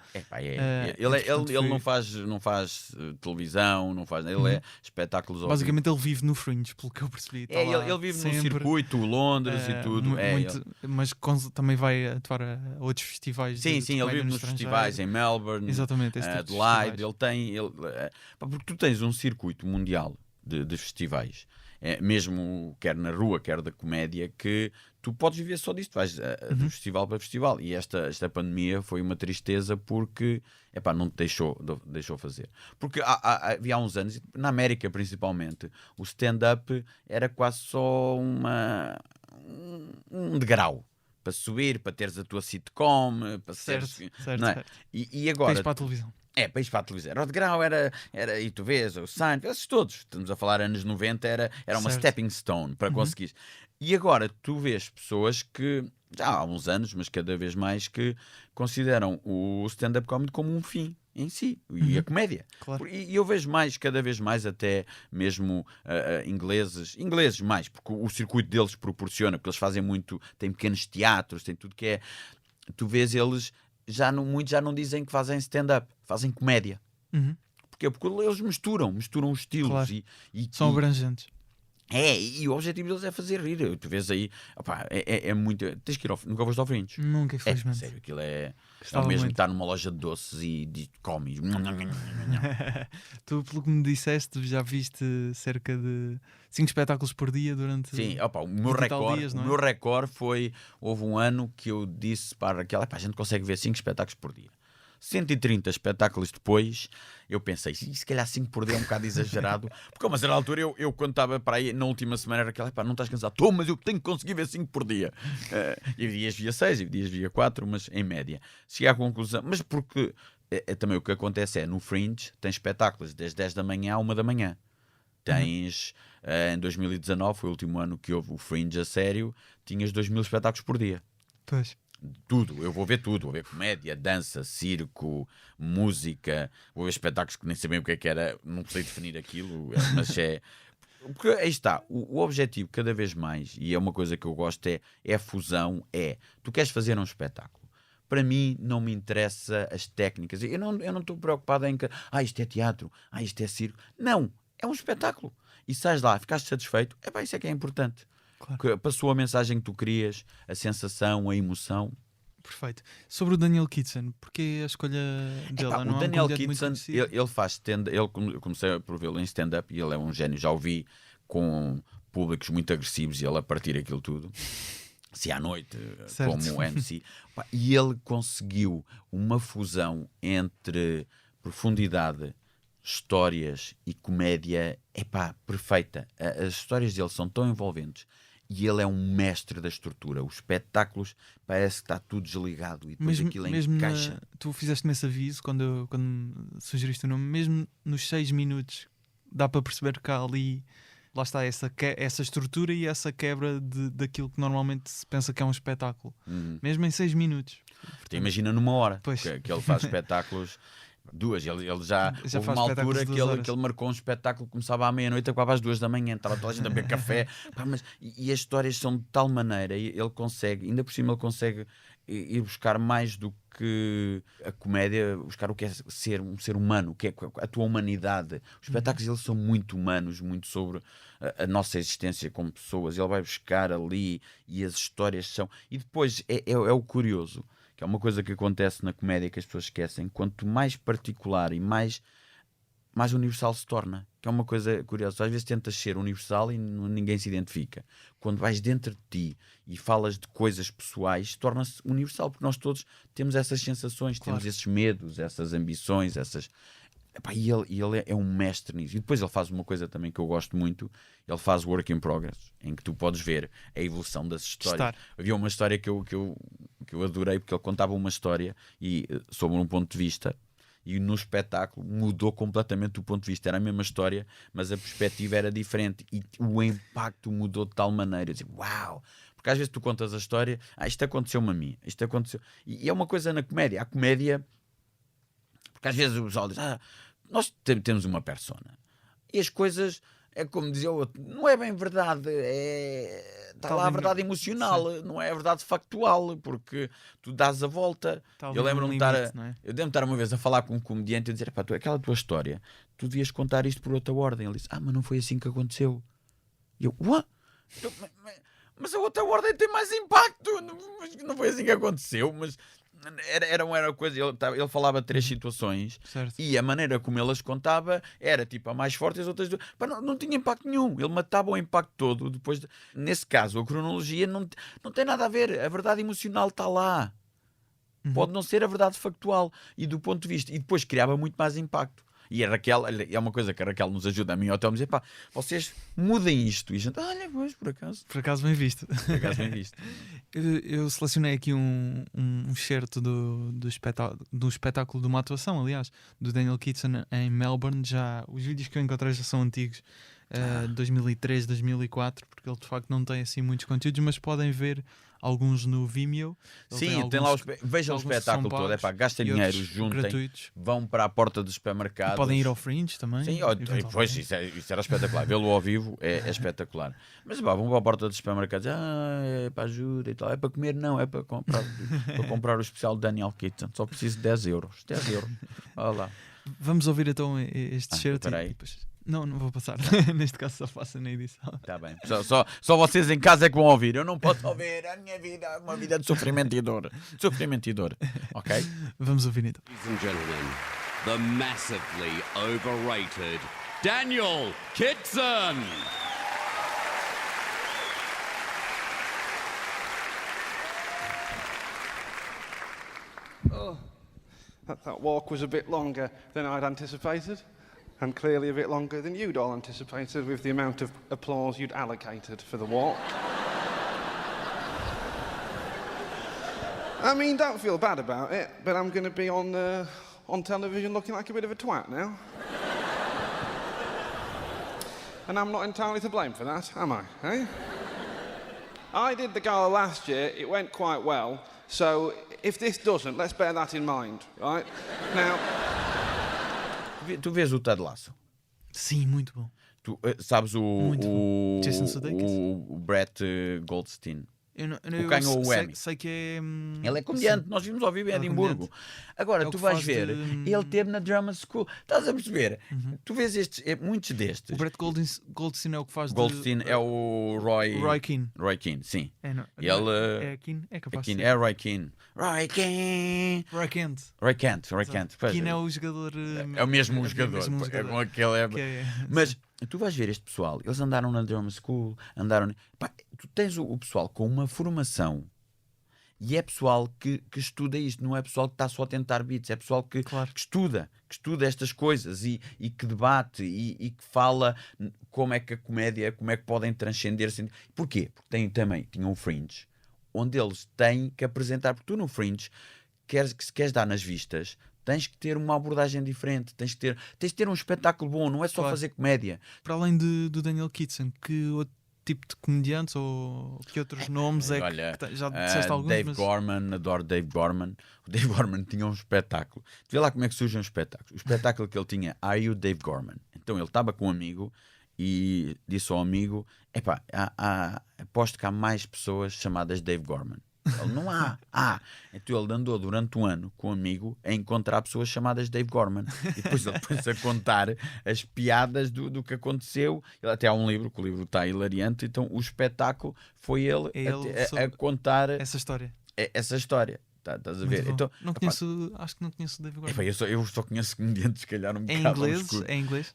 Ele não faz televisão, não faz. Ele é espetáculos. Basicamente ele vive no Fringe, pelo que eu percebi. Ele vive sempre no circuito, Londres e tudo. Mas também vai atuar a outros festivais. Sim, ele vive nos festivais em Melbourne, Adelaide. Porque tu tens um circuito mundial de festivais. Mesmo quer na rua, quer da comédia, que tu podes viver só disto, vais de festival para festival. E esta pandemia foi uma tristeza porque não te deixou fazer. Porque havia há uns anos, na América principalmente, o stand-up era quase só um degrau para subir, para teres a tua sitcom, para seres... Certo. E agora... Tens para a televisão. País para a televisão. Era o degrau, e tu vês, o Seinfeld, esses todos. Estamos a falar anos 90, era uma stepping stone para conseguir. E agora tu vês pessoas que, já há uns anos, mas cada vez mais, que consideram o stand-up comedy como um fim em si, e a comédia. Claro. E eu vejo mais, cada vez mais, até mesmo ingleses mais, porque o circuito deles proporciona, porque eles fazem muito, têm pequenos teatros, têm tudo que é. Tu vês eles, muitos já não dizem que fazem stand-up, fazem comédia. Porquê? Porque eles misturam os estilos. Claro. São abrangentes. E o objetivo deles é fazer rir. Tu vês aí, opá, é muito. Tens que ir nunca foste ao Fringe? Nunca, infelizmente. Sério, aquilo é o mesmo muito. que estar numa loja de doces e comes. Tu, pelo que me disseste, já viste cerca de 5 espetáculos por dia durante. Sim, opa, o meu recorde foi. Houve um ano que eu disse para aquela, a gente consegue ver 5 espetáculos por dia. 130 espetáculos depois, eu pensei, se calhar 5 por dia é um bocado exagerado, porque a uma certa altura eu quando estava para aí na última semana era aquela, não estás cansado? Estou, mas eu tenho que conseguir ver 5 por dia. E dias via 6, e dias via 4, mas em média. Cheguei à conclusão, mas porque também o que acontece no Fringe, tens espetáculos das 10 da manhã à 1 da manhã. Tens, em 2019, foi o último ano que houve o Fringe a sério, tinhas 2000 espetáculos por dia. Pois. Tudo, eu vou ver tudo, vou ver comédia, dança, circo, música, vou ver espetáculos que nem sabem o que é que era, não sei definir aquilo, mas é. Porque aí está, o objetivo cada vez mais, e é uma coisa que eu gosto, é a fusão, tu queres fazer um espetáculo. Para mim não me interessa as técnicas, eu não estou preocupado em que, isto é teatro, isto é circo. Não, é um espetáculo. E sais lá, ficaste satisfeito, isso é que é importante. Claro. Passou a mensagem que tu querias, a sensação, a emoção. Perfeito. Sobre o Daniel Kitson, porque a escolha dele? O Daniel Kitson, ele faz stand-up, eu comecei por vê-lo em stand-up e ele é um gênio, já o vi com públicos muito agressivos e ele a partir aquilo tudo. Se à noite, certo. Como MC. E ele conseguiu uma fusão entre profundidade, histórias e comédia, perfeita. As histórias dele são tão envolventes e ele é um mestre da estrutura. Os espetáculos parece que está tudo desligado e depois aquilo encaixa. Tu fizeste-me esse aviso quando sugeriste o nome, mesmo nos 6 minutos dá para perceber que há ali, lá está, essa estrutura e essa quebra daquilo que normalmente se pensa que é um espetáculo. Mesmo em 6 minutos. Portanto, imagina numa hora que ele faz espetáculos. 2, ele já houve uma altura que ele marcou um espetáculo que começava à meia-noite, acabava às 2 da manhã, estava toda a gente a beber café. E as histórias são de tal maneira, ele consegue, ainda por cima ele consegue ir buscar mais do que a comédia, buscar o que é ser um ser humano, o que é a tua humanidade. Os espetáculos eles são muito humanos, muito sobre a nossa existência como pessoas. Ele vai buscar ali e as histórias são. E depois é o curioso. Que é uma coisa que acontece na comédia que as pessoas esquecem, quanto mais particular e mais universal se torna, que é uma coisa curiosa. Às vezes tentas ser universal e ninguém se identifica. Quando vais dentro de ti e falas de coisas pessoais, torna-se universal, porque nós todos temos essas sensações, claro. Temos esses medos, essas ambições, e ele é um mestre nisso. E depois ele faz uma coisa também que eu gosto muito, ele faz work in progress, em que tu podes ver a evolução das histórias. Havia uma história que eu adorei, porque ele contava uma história sobre um ponto de vista, e no espetáculo mudou completamente o ponto de vista. Era a mesma história, mas a perspectiva era diferente e o impacto mudou de tal maneira. Eu dizia, uau! Porque às vezes tu contas a história, isto aconteceu-me a mim, isto aconteceu. E é uma coisa na comédia. A comédia... Porque às vezes o pessoal diz, nós temos uma persona. E as coisas, é como dizia o outro, não é bem verdade, está lá a verdade emocional, sim. Não é a verdade factual, porque tu dás a volta. Eu lembro-me de estar uma vez a falar com um comediante e dizer, aquela tua história, tu devias contar isto por outra ordem. Ele disse, mas não foi assim que aconteceu. E eu, what? Mas a outra ordem tem mais impacto, não foi assim que aconteceu, mas... Era uma coisa, ele falava 3 situações, certo. E a maneira como ele as contava era tipo a mais forte e as outras duas. Não tinha impacto nenhum, ele matava o impacto todo. Depois, nesse caso, a cronologia não tem nada a ver, a verdade emocional está lá, pode não ser a verdade factual e do ponto de vista, e depois criava muito mais impacto. E a Raquel, é uma coisa que a Raquel nos ajuda a mim ao hotel, me dizer, vocês mudem isto. E a gente, olha, pois, por acaso. Por acaso bem visto. Por acaso bem visto. Eu selecionei aqui um excerto do espetáculo de uma atuação, aliás, do Daniel Kitson em Melbourne. Os vídeos que eu encontrei já são antigos. 2003, 2004, porque ele de facto não tem assim muitos conteúdos, mas podem ver alguns no Vimeo. Sim, tem lá vejam o espetáculo todo, gastem dinheiro, juntem, gratuitos. Vão para a porta dos supermercados. E podem ir ao Fringe também. Sim, pois, isso era espetacular. Vê-lo ao vivo é espetacular. Mas vão para a porta dos supermercados, é para ajuda e tal. É para comer, não, é para comprar, para comprar o especial Daniel Kitson. Só preciso de 10 euros. 10 euros. Olha lá. Vamos ouvir então este certo. Não vou passar. Neste caso só faço na edição. Está bem. Só vocês em casa é que vão ouvir. Eu não posso ouvir. A minha vida é uma vida de sofrimento e dor. Ok? Vamos ouvir então. Ladies and gentlemen, the massively overrated Daniel Kitson. Oh, that walk was a bit longer than I'd anticipated. And clearly a bit longer than you'd all anticipated with the amount of applause you'd allocated for the walk. I mean, don't feel bad about it, but I'm going to be on television looking like a bit of a twat now. And I'm not entirely to blame for that, am I? Eh? I did the gala last year, it went quite well, so if this doesn't, let's bear that in mind, right? Now... Tu vês o Ted Lasso? Sim, muito bom. Tu sabes Jason Sudeikis? O Brett Goldstein? Eu ganhou o Emmy. Sei que é... Ele é comediante, nós vimos ao vivo em Edimburgo. Agora, tu vais ver, ele esteve na Drama School. Estás a perceber? Tu vês muitos destes. O Brett Goldstein é o que faz Goldstein é o Roy Keane. Roy Keane, sim. É Keane? É capaz de ser. É Roy Keane. Roy Kent. Keane é o jogador... É o mesmo jogador. É com aquele... Mas... Tu vais ver este pessoal, eles andaram na Drama School, tu tens o pessoal com uma formação e é pessoal que estuda isto, não é pessoal que está só a tentar beats, é pessoal que estuda estas coisas e que debate e que fala como é que a comédia, como é que podem transcender-se. Porquê? Porque tinham um Fringe, onde eles têm que apresentar, porque tu no Fringe, se queres dar nas vistas, tens que ter uma abordagem diferente, tens de ter um espetáculo bom, não é só fazer comédia. Para além do Daniel Kitson, que outro tipo de comediantes ou que outros nomes que já disseste alguns? Dave Gorman, adoro Dave Gorman. O Dave Gorman tinha um espetáculo. Vê lá como é que surgem os espetáculos. O espetáculo que ele tinha, Are You Dave Gorman? Então ele estava com um amigo e disse ao amigo, aposto que há mais pessoas chamadas Dave Gorman. Ele, não há. Então ele andou durante um ano com um amigo a encontrar pessoas chamadas Dave Gorman. E depois ele pôs a contar as piadas do que aconteceu. Ele até há um livro, que o livro está hilariante. Então o espetáculo foi ele a contar essa história. Essa história. Estás a ver? Então, acho que não conheço o Dave Gorman. Eu só conheço comediantes, se calhar, um bocado. É inglês?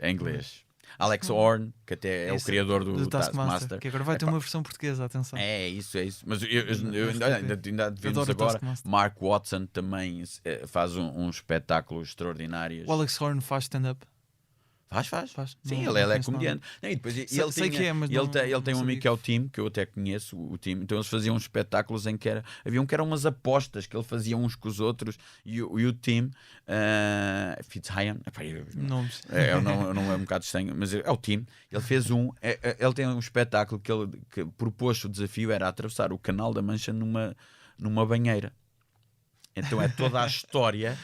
É inglês. Alex Horn, que até é o criador do Taskmaster. Que agora vai ter uma versão portuguesa, atenção. É isso. Mas ainda vimos agora. Mark Watson também faz um espetáculo extraordinário. O Alex Horn faz stand-up? Faz. Sim, ele é comediante. E depois ele tem um amigo que é o Tim, que eu até conheço, o Tim. Então eles faziam uns espetáculos em que eram umas apostas que ele fazia uns com os outros. E o Tim, Fitzhyan, nomes. Eu não lembro um bocado estranho, mas é o Tim. Ele fez ele tem um espetáculo que propôs o desafio era atravessar o Canal da Mancha numa banheira. Então é toda a história,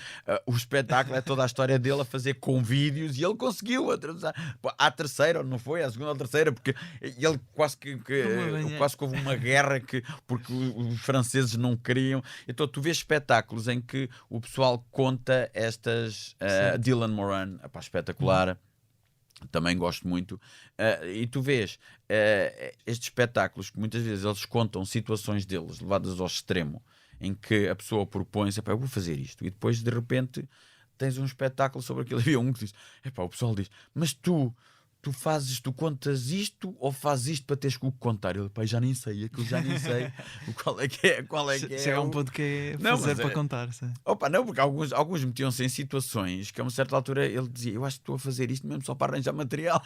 o espetáculo é toda a história dele a fazer com vídeos e ele conseguiu atravessar à terceira, não foi? À segunda ou terceira, porque ele quase que houve uma guerra porque os franceses não queriam. Então tu vês espetáculos em que o pessoal conta estas, Dylan Moran, espetacular. Também gosto muito. E tu vês estes espetáculos que muitas vezes eles contam situações deles levadas ao extremo, em que a pessoa propõe-se, eu vou fazer isto, e depois de repente tens um espetáculo sobre aquilo. Havia um que diz, o pessoal diz, mas tu contas isto ou fazes isto para teres que contar? Ele, já nem sei, já nem sei qual é que é. Chega a um ponto que é fazer para contar. Sim. Não, porque alguns metiam-se em situações que a uma certa altura ele dizia, eu acho que estou a fazer isto mesmo só para arranjar material.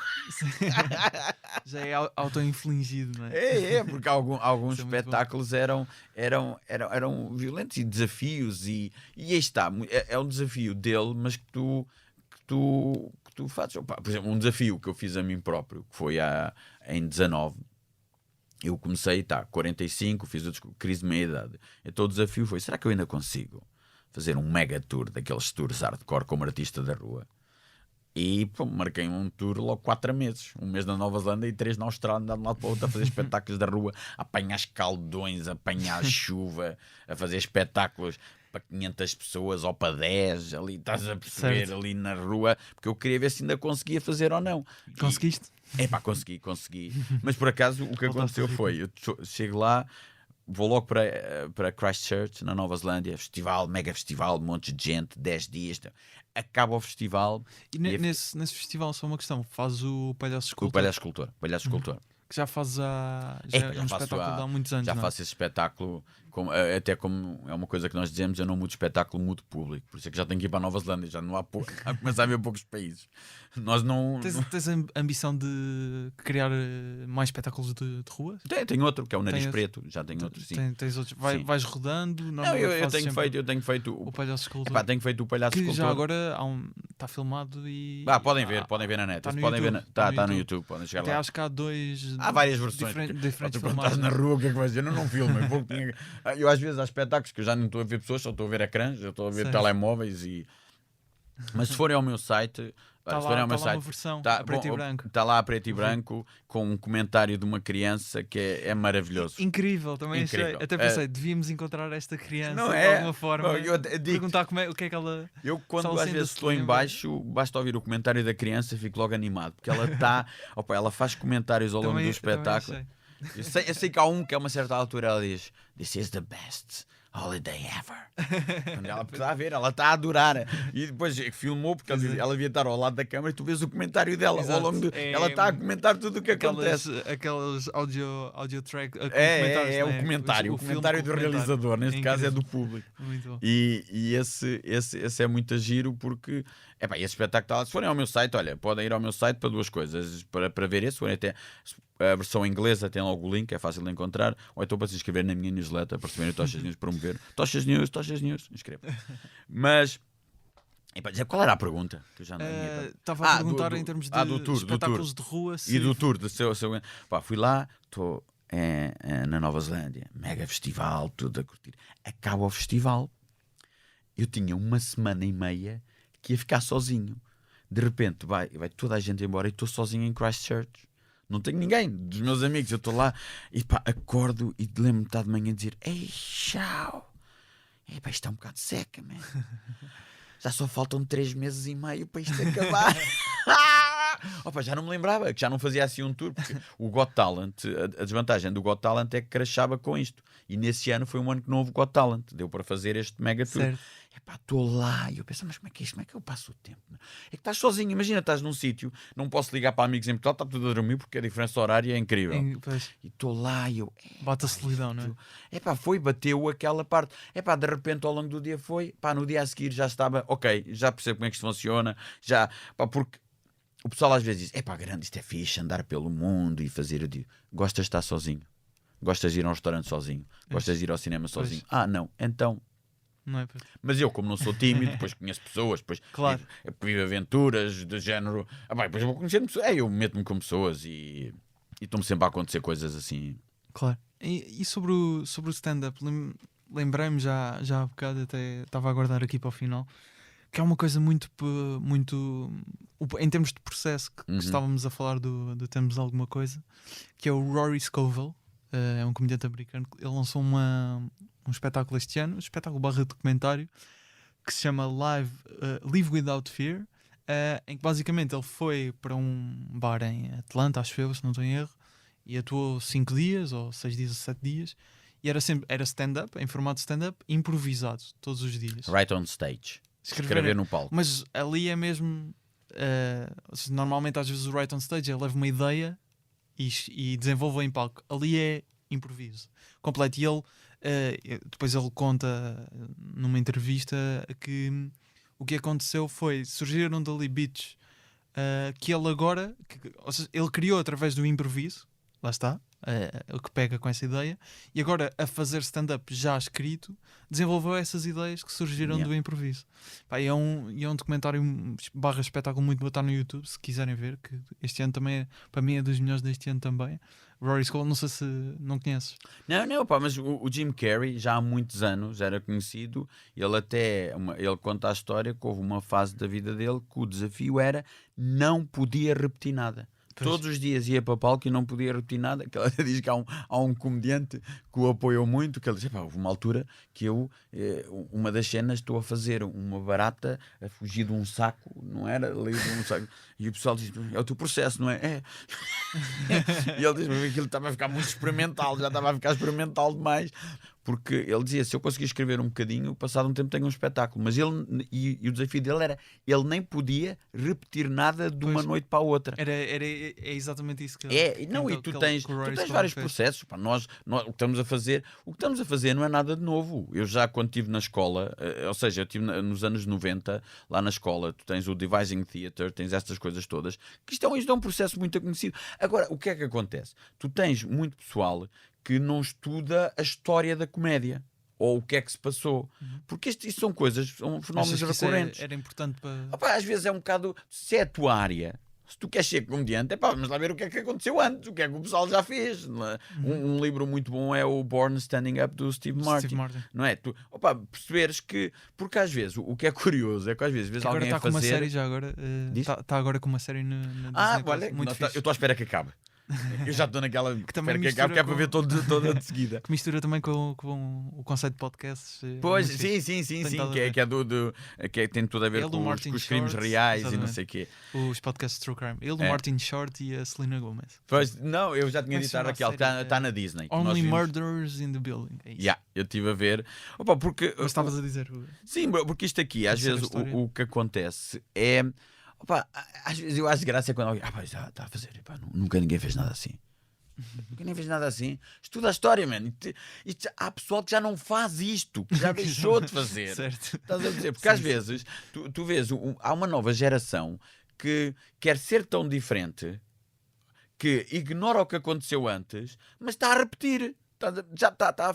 Já é auto-infligido, não é? Porque alguns espetáculos eram violentos e desafios e aí está, é um desafio dele, mas que tu tu fazes. Opa, por exemplo, um desafio que eu fiz a mim próprio, que foi em 19, eu comecei, 45, fiz a crise de meia-idade. Então o desafio foi, será que eu ainda consigo fazer um mega tour daqueles tours hardcore como artista da rua? E pô, marquei um tour logo 4 meses. Um mês na Nova Zelândia e 3 na Austrália, andando de um lado para o outro a fazer espetáculos da rua, a apanhar escaldões, a apanhar chuva, a fazer espetáculos para 500 pessoas ou para 10, ali estás a perceber, certo, ali na rua, porque eu queria ver se ainda conseguia fazer ou não. Conseguiste? Consegui. Mas por acaso o que aconteceu foi, eu chego lá, vou logo para Christchurch, na Nova Zelândia, festival, mega festival, um monte de gente, 10 dias. Acaba o festival. E nesse festival, só uma questão, faz o Palhaço Escultor? O Palhaço Escultor. Que já faz um espetáculo há muitos anos. Já faço esse espetáculo, até como é uma coisa que nós dizemos, eu não mudo espetáculo, mudo público. Por isso é que já tenho que ir para a Nova Zelândia, já não há começar a haver poucos países. Nós não. Tens a ambição de criar mais espetáculos de rua? Tenho outro, que é o Nariz Preto, já tenho outro, sim. Tens outros. Vais rodando? Não, eu tenho feito o Palhaço Escultor. Tenho feito o Palhaço Escultor. Que já agora está filmado e. Podem ver na net. Está no YouTube, podem chegar até lá. Acho que há dois. Há várias versões. Diferentes estás na rua, o que é que vais dizer? Eu não filmo. Eu às vezes há espetáculos que eu já não estou a ver pessoas, só estou a ver ecrãs, eu estou a ver telemóveis e. Mas se forem ao meu site. Está lá uma versão a preto e branco. Está lá a preto e branco, com um comentário de uma criança que é maravilhoso. Incrível, também achei. Até pensei, devíamos encontrar esta criança não de alguma forma. Perguntar o que é que ela. Eu, quando às vezes estou em baixo, basta ouvir o comentário da criança e fico logo animado, porque ela está. Ela faz comentários ao longo do espetáculo. Eu sei que há um que a uma certa altura ela diz: "This is the best holiday ever." Quando ela está a ver, ela está a adorar. E depois filmou, porque ela devia estar ao lado da câmara e tu vês o comentário dela. Ao longo ela está a comentar tudo o que acontece. Aquelas audio track. O comentário. O comentário do realizador, neste caso é do público. Muito bom. E esse é muito giro porque esse espetáculo está lá. Se forem ao meu site, olha, podem ir ao meu site para duas coisas. Para ver esse, forem até a versão inglesa, tem logo o link, é fácil de encontrar, ou então para se inscrever na minha newsletter, para receberem o Tochas News, promover Tochas News, inscreva. Mas qual era a pergunta? Estava a perguntar em termos de tour, espetáculos de rua e do tour de seu... Fui lá, estou na Nova Zelândia, mega festival, tudo a curtir. Acaba o festival, eu tinha 1 semana e meia que ia ficar sozinho. De repente vai toda a gente embora e estou sozinho em Christchurch. Não tenho ninguém dos meus amigos. Eu estou lá e acordo e lembro-me de manhã dizer: "Ei, tchau. Isto está um bocado seca, man. Já só faltam 3 meses e meio para isto acabar." Já não me lembrava que já não fazia assim um tour, porque o Got Talent, a desvantagem do Got Talent é que crashava com isto. E nesse ano foi um ano que não houve Got Talent. Deu para fazer este mega tour. Estou lá e eu penso: mas como é que é isto? Como é que eu passo o tempo? É que estás sozinho, imagina, estás num sítio, não posso ligar para amigos em Portugal, está tudo a dormir porque a diferença horária é incrível. E estou lá e eu... Bate a solidão, não é? Bateu aquela parte. De repente ao longo do dia no dia a seguir já estava, ok, já percebo como é que isto funciona, porque o pessoal às vezes diz: grande, isto é fixe, andar pelo mundo e fazer... Eu digo: gostas de estar sozinho? Gostas de ir a um restaurante sozinho? Gostas de ir ao cinema sozinho? Não, então... Não é? Mas eu, como não sou tímido, depois conheço pessoas, depois vivo aventuras do género. Depois vou conhecendo pessoas. Eu meto-me com pessoas e estão-me sempre a acontecer coisas assim. Claro. E sobre o stand-up, lembrei-me já há bocado, até estava a aguardar aqui para o final, que é uma coisa muito em termos de processo, que estávamos a falar do termos alguma coisa, que é o Rory Scovel. É um comediante americano. Ele lançou um espetáculo este ano, um espetáculo /documentário, que se chama Live Without Fear, em que basicamente ele foi para um bar em Atlanta, acho eu, se não estou em erro, e atuou 5 dias, ou 6 dias, ou 7 dias, e era stand-up, em formato stand-up, improvisado, todos os dias. Right on stage. Escrever no palco. Mas ali é mesmo... normalmente às vezes o right on stage ele leva uma ideia e desenvolve em palco. Ali é improviso completo. E ele depois ele conta numa entrevista que o que aconteceu foi, surgiram dali beats que ele agora ou seja, ele criou através do improviso, lá está, o que pega com essa ideia, e agora a fazer stand-up já escrito, desenvolveu essas ideias que surgiram do improviso. Pá, é um documentário / espetáculo muito bom, está no YouTube, se quiserem ver, que este ano também, para mim, é dos melhores deste ano também. Rory Scovel, não sei se não conheces. Não, pá, mas o Jim Carrey já há muitos anos era conhecido. Ele conta a história que houve uma fase da vida dele que o desafio era não podia repetir nada. Todos os dias ia para palco e não podia repetir nada. Que ela diz que há um comediante que o apoiou muito, que ele diz, houve uma altura que eu, uma das cenas, estou a fazer uma barata a fugir de um saco, não era? Ali de um saco. E o pessoal diz, é o teu processo, não é? É. E ele diz, mas aquilo estava a ficar muito experimental, já estava a ficar experimental demais. Porque ele dizia, se eu conseguir escrever um bocadinho, passado um tempo tenho um espetáculo. Mas e o desafio dele era, ele nem podia repetir nada de uma noite para a outra. É exatamente isso que tu tens vários processos. Pá, nós o que estamos a fazer não é nada de novo. Eu já quando estive na escola, ou seja, eu estive nos anos 90, lá na escola, tu tens o Devising Theatre, tens estas coisas todas, que isto é um processo muito conhecido. Agora, o que é que acontece? Tu tens muito pessoal que não estuda a história da comédia ou o que é que se passou, porque isto são coisas, são fenómenos recorrentes. Era importante para... Às vezes é um bocado, se é a tua área, se tu queres ser comediante, vamos lá ver o que é que aconteceu antes, o que é que o pessoal já fez. Um livro muito bom é o Born Standing Up do Steve Martin. Não é? Perceberes que, porque às vezes o que é curioso é que às vezes vês alguém a fazer... Agora está com uma série já agora, está agora com uma série na Disney. Olha, muito fixe. eu estou à espera que acabe. Eu já estou naquela que também que é para ver toda de seguida. Que mistura também com o conceito de podcasts. Pois, sim, que tem tudo a ver com os crimes reais, exatamente. E não sei o quê. Os podcasts True Crime. Ele, o Martin Short e a Selena Gomez. Pois, não, eu já tinha dito a Raquel, está na Disney. Only Murders in the Building. É isso. Eu estive a ver. Porque, mas estavas a dizer. Sim, porque isto aqui, às vezes, o que acontece é... às vezes eu acho graça quando alguém já está a fazer, nunca ninguém fez nada assim. Nunca ninguém fez nada assim. Estuda a história, mano. Há pessoal que já não faz isto, que já deixou de fazer. Certo. Estás a dizer? Porque às vezes tu vês, há uma nova geração que quer ser tão diferente que ignora o que aconteceu antes, mas está a repetir. Já está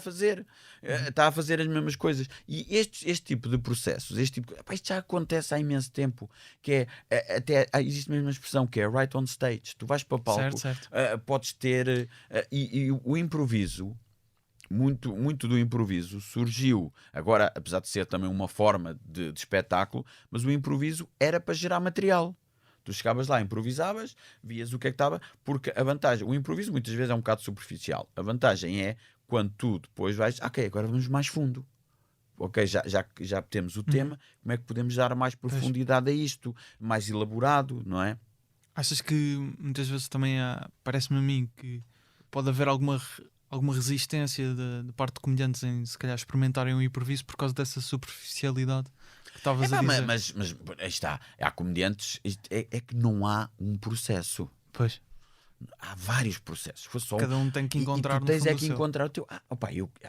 a fazer as mesmas coisas. E este tipo de processos, isto já acontece há imenso tempo, que até existe mesmo uma expressão que é right on stage. Tu vais para o palco, certo. Podes ter e o improviso, muito do improviso surgiu agora, apesar de ser também uma forma de espetáculo, mas o improviso era para gerar material. Tu chegavas lá, improvisavas, vias o que é que estava, porque a vantagem, o improviso muitas vezes é um bocado superficial. A vantagem é quando tu depois vais, agora vamos mais fundo. Já temos o tema, como é que podemos dar mais profundidade a isto, mais elaborado, não é? Achas que muitas vezes também parece-me a mim que pode haver alguma resistência de parte de comediantes em se calhar experimentarem o improviso por causa dessa superficialidade? Estavas a dizer. Mas aí está, há comediantes, é que não há um processo. Pois. Há vários processos. Cada um tem que encontrar no fundo que encontrar o teu.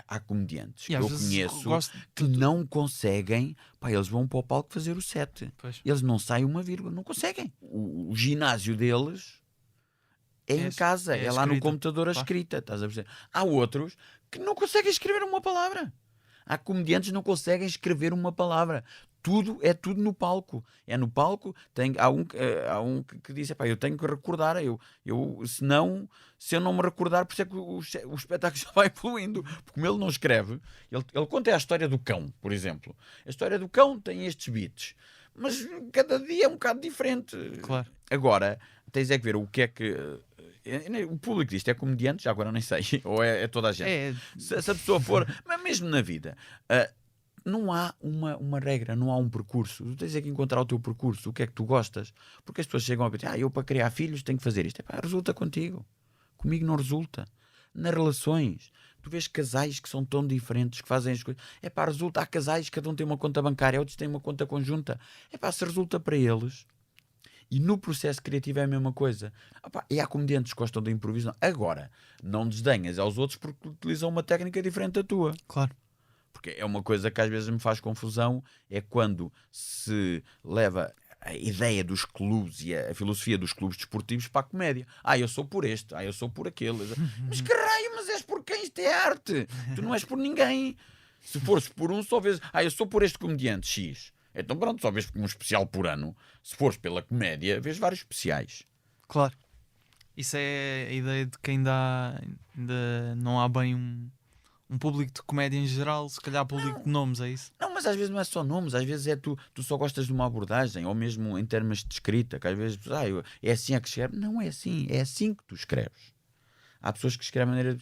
Há comediantes que eu conheço que não conseguem. Eles vão para o palco fazer o set. Pois. Eles não saem uma vírgula, não conseguem. O ginásio deles é em casa, é lá no computador a escrita. Estás a perceber? Há outros que não conseguem escrever uma palavra. Há comediantes que não conseguem escrever uma palavra. É tudo no palco. É no palco. Há um que diz: eu tenho que recordar. Se eu não me recordar, por isso é que o espetáculo já vai evoluindo. Porque como ele não escreve, ele conta a história do cão, por exemplo. A história do cão tem estes beats. Mas cada dia é um bocado diferente. Claro. Agora, tens que ver o que é que... O público disto é comediante, já agora nem sei. Ou é toda a gente. Se a pessoa for... Mas mesmo na vida... não há uma regra, não há um percurso. Tu tens que encontrar o teu percurso, o que é que tu gostas. Porque as pessoas chegam a dizer: eu para criar filhos tenho que fazer isto. Resulta contigo. Comigo não resulta. Nas relações, tu vês casais que são tão diferentes, que fazem as coisas. Resulta. Há casais, cada um tem uma conta bancária, outros têm uma conta conjunta. Se resulta para eles. E no processo criativo é a mesma coisa. E há comediantes que gostam de improviso. Agora, não desdenhas aos outros porque utilizam uma técnica diferente da tua. Claro. Porque é uma coisa que às vezes me faz confusão, é quando se leva a ideia dos clubes e a filosofia dos clubes desportivos para a comédia. Eu sou por este, eu sou por aquele. Mas caralho, mas és por quem? Isto é arte. Tu não és por ninguém. Se fores por um, só vês... eu sou por este comediante X. Então pronto, só vês um especial por ano. Se fores pela comédia, vês vários especiais. Claro. Isso é a ideia de que ainda não há bem um público de comédia em geral, se calhar público de nomes, é isso? Não, mas às vezes não é só nomes, às vezes é tu só gostas de uma abordagem, ou mesmo em termos de escrita, que às vezes é assim que escreve. Não é assim que tu escreves. Há pessoas que escrevem de maneira.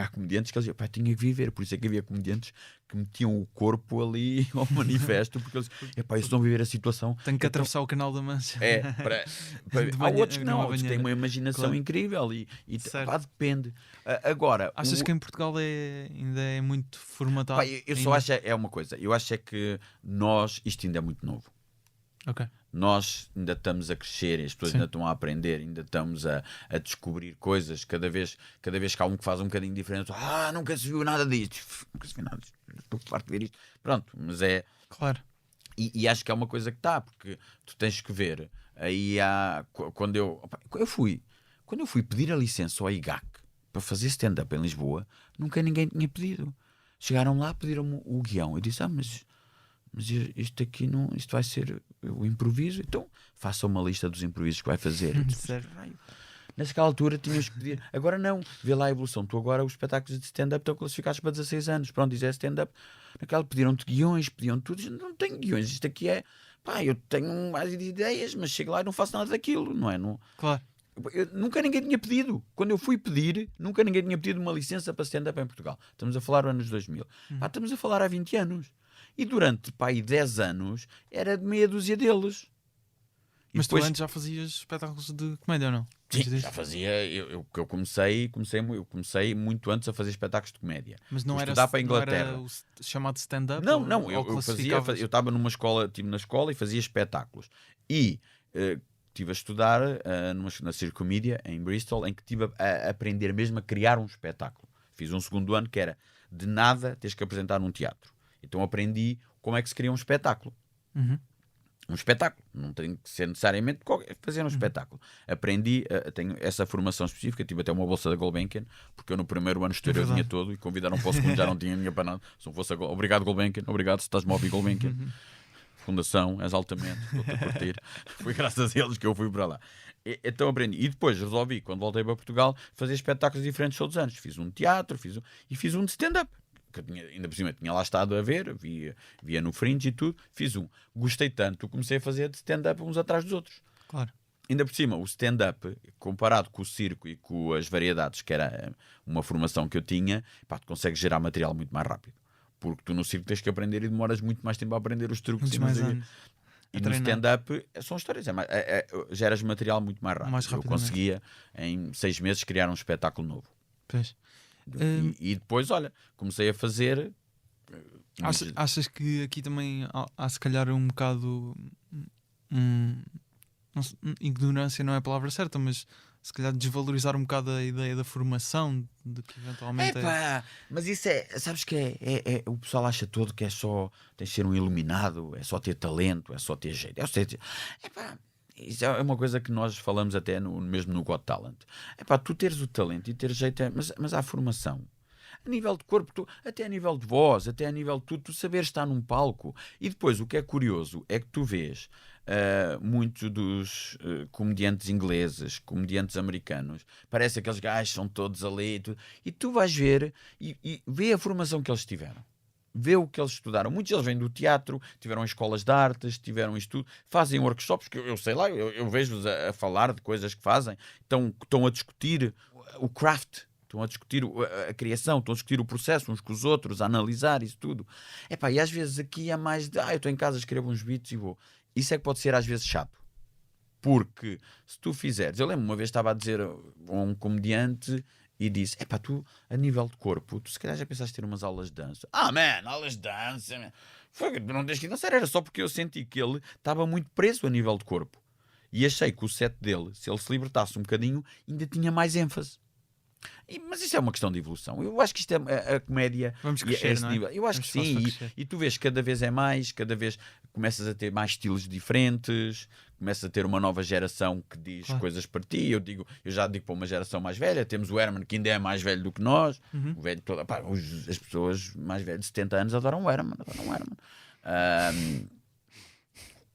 Há comediantes que eles diziam, tinha que viver, por isso é que havia comediantes que metiam o corpo ali ao manifesto, porque eles isso não viver a situação. Tenho que atravessar o Canal da Mancha. Há outros que não, outros têm uma imaginação incrível e depende. Agora, achas que em Portugal ainda é muito formatado? Eu só acho uma coisa, eu acho que isto ainda é muito novo. Ok. Nós ainda estamos a crescer, as pessoas ainda estão a aprender, ainda estamos a descobrir coisas. Cada vez que há um que faz um bocadinho diferente, nunca se viu nada disto. Nunca se viu nada disto. Estou farto de ver isto. Pronto, mas é. Claro. E acho que é uma coisa que está, porque tu tens que ver. Aí quando eu fui pedir a licença ao IGAC para fazer stand-up em Lisboa, nunca ninguém tinha pedido. Chegaram lá, pediram-me o guião. Eu disse, mas isto aqui não, isto vai ser o improviso, então faça uma lista dos improvisos que vai fazer. Nessa altura tinhas que pedir, agora não, vê lá a evolução. Tu agora os espetáculos de stand-up estão classificados para 16 anos, pronto, diz stand-up. Naquela pediram-te guiões, pediam tudo, não tenho guiões, isto aqui é, eu tenho mais ideias, mas chego lá e não faço nada daquilo, não é? Claro. Nunca ninguém tinha pedido. Quando eu fui pedir, nunca ninguém tinha pedido uma licença para stand-up em Portugal. Estamos a falar dos anos 2000. Estamos a falar há 20 anos. E durante 10 anos era de meia dúzia deles. Mas depois... tu antes já fazias espetáculos de comédia ou não? Sim, já fazia. Eu comecei muito antes a fazer espetáculos de comédia. Mas não era, para a Inglaterra. Não era o chamado stand-up? Não, eu estava numa escola, estive na escola e fazia espetáculos. E estive a estudar na Circomedia, em Bristol, em que estive a aprender mesmo a criar um espetáculo. Fiz um segundo ano que era de nada tens que apresentar num teatro. Então aprendi como é que se cria um espetáculo. Um espetáculo. Não tem que ser necessariamente fazer um espetáculo. Aprendi, tenho essa formação específica. Tive até uma bolsa da Gulbenkian, porque eu no primeiro ano estourei o dinha todo e convidaram para o segundo, já não tinha dinheiro para nada. Se não fosse obrigado Gulbenkian, obrigado se estás-me a ouvir Gulbenkian. Fundação, és altamente, estou-te a curtir. Foi graças a eles que eu fui para lá. Então aprendi. E depois resolvi, quando voltei para Portugal, fazer espetáculos diferentes todos os anos. Fiz um teatro, fiz um de stand-up. Ainda por cima tinha lá estado a ver, via no Fringe e tudo, fiz um. Gostei tanto, comecei a fazer de stand-up uns atrás dos outros. Claro. Ainda por cima, o stand-up, comparado com o circo e com as variedades, que era uma formação que eu tinha, tu consegues gerar material muito mais rápido. Porque tu no circo tens que aprender e demoras muito mais tempo a aprender os truques. E no stand-up são histórias, geras material muito mais rápido. Eu conseguia, em 6 meses, criar um espetáculo novo. Pois. E depois, olha, comecei a fazer. Achas que aqui também há se calhar um bocado ignorância não é a palavra certa, mas se calhar desvalorizar um bocado a ideia da formação, de que eventualmente mas isso sabes que o pessoal acha todo que é só tens de ser um iluminado, é só ter talento, é só ter jeito. Isso é uma coisa que nós falamos até mesmo no Got Talent. Tu teres o talento e ter jeito, mas há formação. A nível de corpo, até a nível de voz, até a nível de tudo, tu saberes estar num palco. E depois, o que é curioso é que tu vês muitos dos comediantes ingleses, comediantes americanos, parece aqueles gajos são todos ali e tu vais ver e vê a formação que eles tiveram. Vê o que eles estudaram. Muitos deles vêm do teatro, tiveram escolas de artes, tiveram isto tudo, fazem workshops, que eu sei lá, eu vejo-os a falar de coisas que fazem, estão a discutir o craft, estão a discutir a criação, estão a discutir o processo uns com os outros, a analisar isso tudo. E às vezes aqui é mais de, eu estou em casa, escrevo uns beats e vou. Isso é que pode ser às vezes chato. Porque se tu fizeres, eu lembro uma vez estava a dizer a um comediante e disse, tu a nível de corpo, tu se calhar já pensaste ter umas aulas de dança. Aulas de dança, man. Foi, não tens que dançar, era só porque eu senti que ele estava muito preso a nível de corpo. E achei que o set dele, se ele se libertasse um bocadinho, ainda tinha mais ênfase. Mas isso é uma questão de evolução. Eu acho que isto é a comédia. Vamos crescer, não é? Nível. Eu acho que sim. E tu vês que cada vez é mais, cada vez começas a ter mais estilos diferentes, começas a ter uma nova geração que diz coisas para ti. Eu já digo para uma geração mais velha, temos o Herman, que ainda é mais velho do que nós. O velho as pessoas mais velhas de 70 anos adoram o Herman.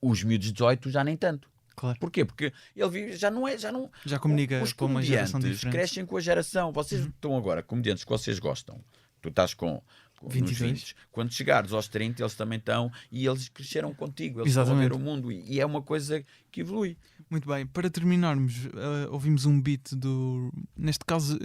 Os miúdos de 18 já nem tanto. Claro. Porquê? Porque ele vive, já comunica os com uma geração diferente. Crescem com a geração. Vocês estão agora, comediantes que vocês gostam. Tu estás com 22. 20. Quando chegares aos 30, eles também estão e eles cresceram contigo. Eles Exatamente. estão a ver o mundo e é uma coisa que evolui. Muito bem, para terminarmos, ouvimos um beat neste caso...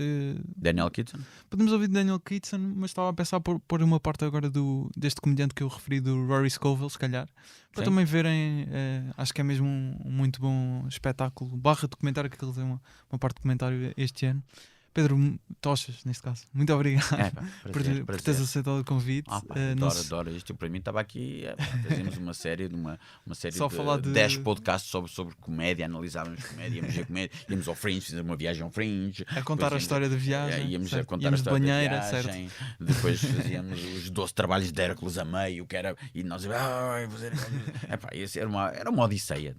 Daniel Kitson? Podemos ouvir Daniel Kitson, mas estava a pensar pôr uma parte agora deste comediante que eu referi, do Rory Scovel, se calhar, para também verem, acho que é mesmo um muito bom espetáculo, / documentário, que ele tem uma parte de documentário este ano. Pedro Tochas, neste caso, muito obrigado por teres aceitado o convite. Adoro isto. Para mim estava aqui, fazíamos uma série de 10 podcasts sobre comédia, analisávamos comédia, íamos ver comédia, íamos ao Fringe, fizemos uma viagem ao Fringe. A contar a história da viagem. Íamos a contar a história da viagem. Certo. Depois fazíamos os 12 trabalhos de Hércules a meio, e nós era uma odisseia,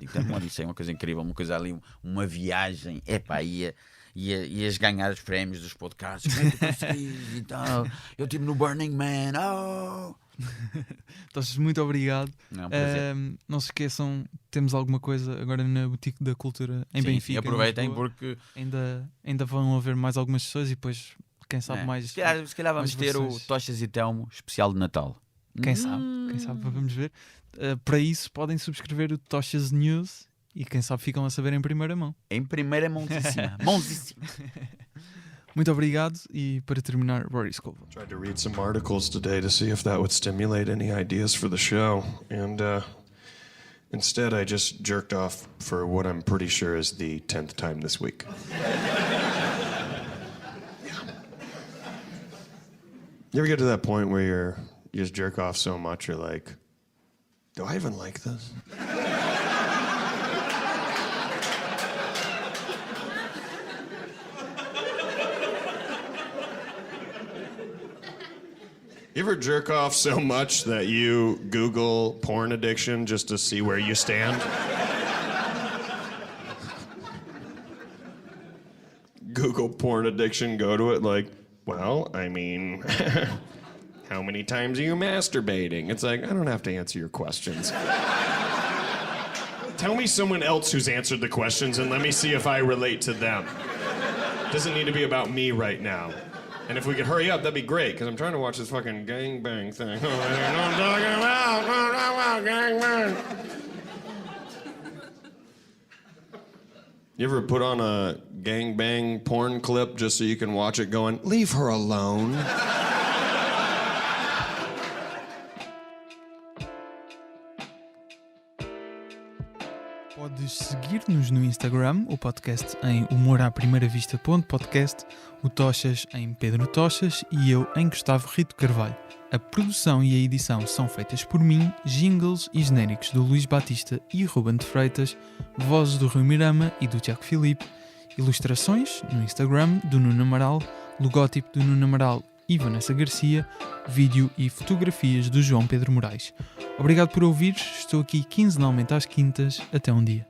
uma coisa incrível, uma coisa ali, uma viagem, ias ganhar os prémios dos podcasts. Como é que tu conseguis e tal? Eu estive no Burning Man. Então, muito obrigado. Não se esqueçam, temos alguma coisa agora na Boutique da Cultura em Benfica. E aproveitem porque ainda vão haver mais algumas pessoas e depois, quem sabe mais. Se calhar vamos ter o Tochas e Telmo especial de Natal. Quem sabe, vamos ver. Para isso podem subscrever o Tochas News. E quem sabe ficam a saber em primeira mão. Em primeira mãozíssima. Mãozíssima. Muito obrigado. E para terminar, Rory Scovel. Tried to read some articles today to see if that would stimulate any ideas for the show. And instead I just jerked off for what I'm pretty sure is the 10th time this week. You ever get to that point where you just jerk off so much you're like, do I even like this? You ever jerk off so much that you Google porn addiction just to see where you stand? Google porn addiction, go to it like, well, I mean, how many times are you masturbating? It's like, I don't have to answer your questions. Tell me someone else who's answered the questions and let me see if I relate to them. Doesn't need to be about me right now. And if we could hurry up, that'd be great, because I'm trying to watch this fucking gangbang thing. You know what I'm talking about? Gangbang. You ever put on a gangbang porn clip just so you can watch it going, leave her alone? Podes seguir-nos no Instagram, o podcast em humoraprimeiravista.podcast, o Tochas em Pedro Tochas e eu em Gustavo Rito Carvalho. A produção e a edição são feitas por mim, jingles e genéricos do Luís Batista e Ruben de Freitas, vozes do Rui Mirama e do Tiago Filipe, ilustrações no Instagram do Nuno Amaral, logótipo do Nuno Amaral e Vanessa Garcia, vídeo e fotografias do João Pedro Moraes. Obrigado por ouvir, estou aqui quinzenalmente às quintas, até um dia.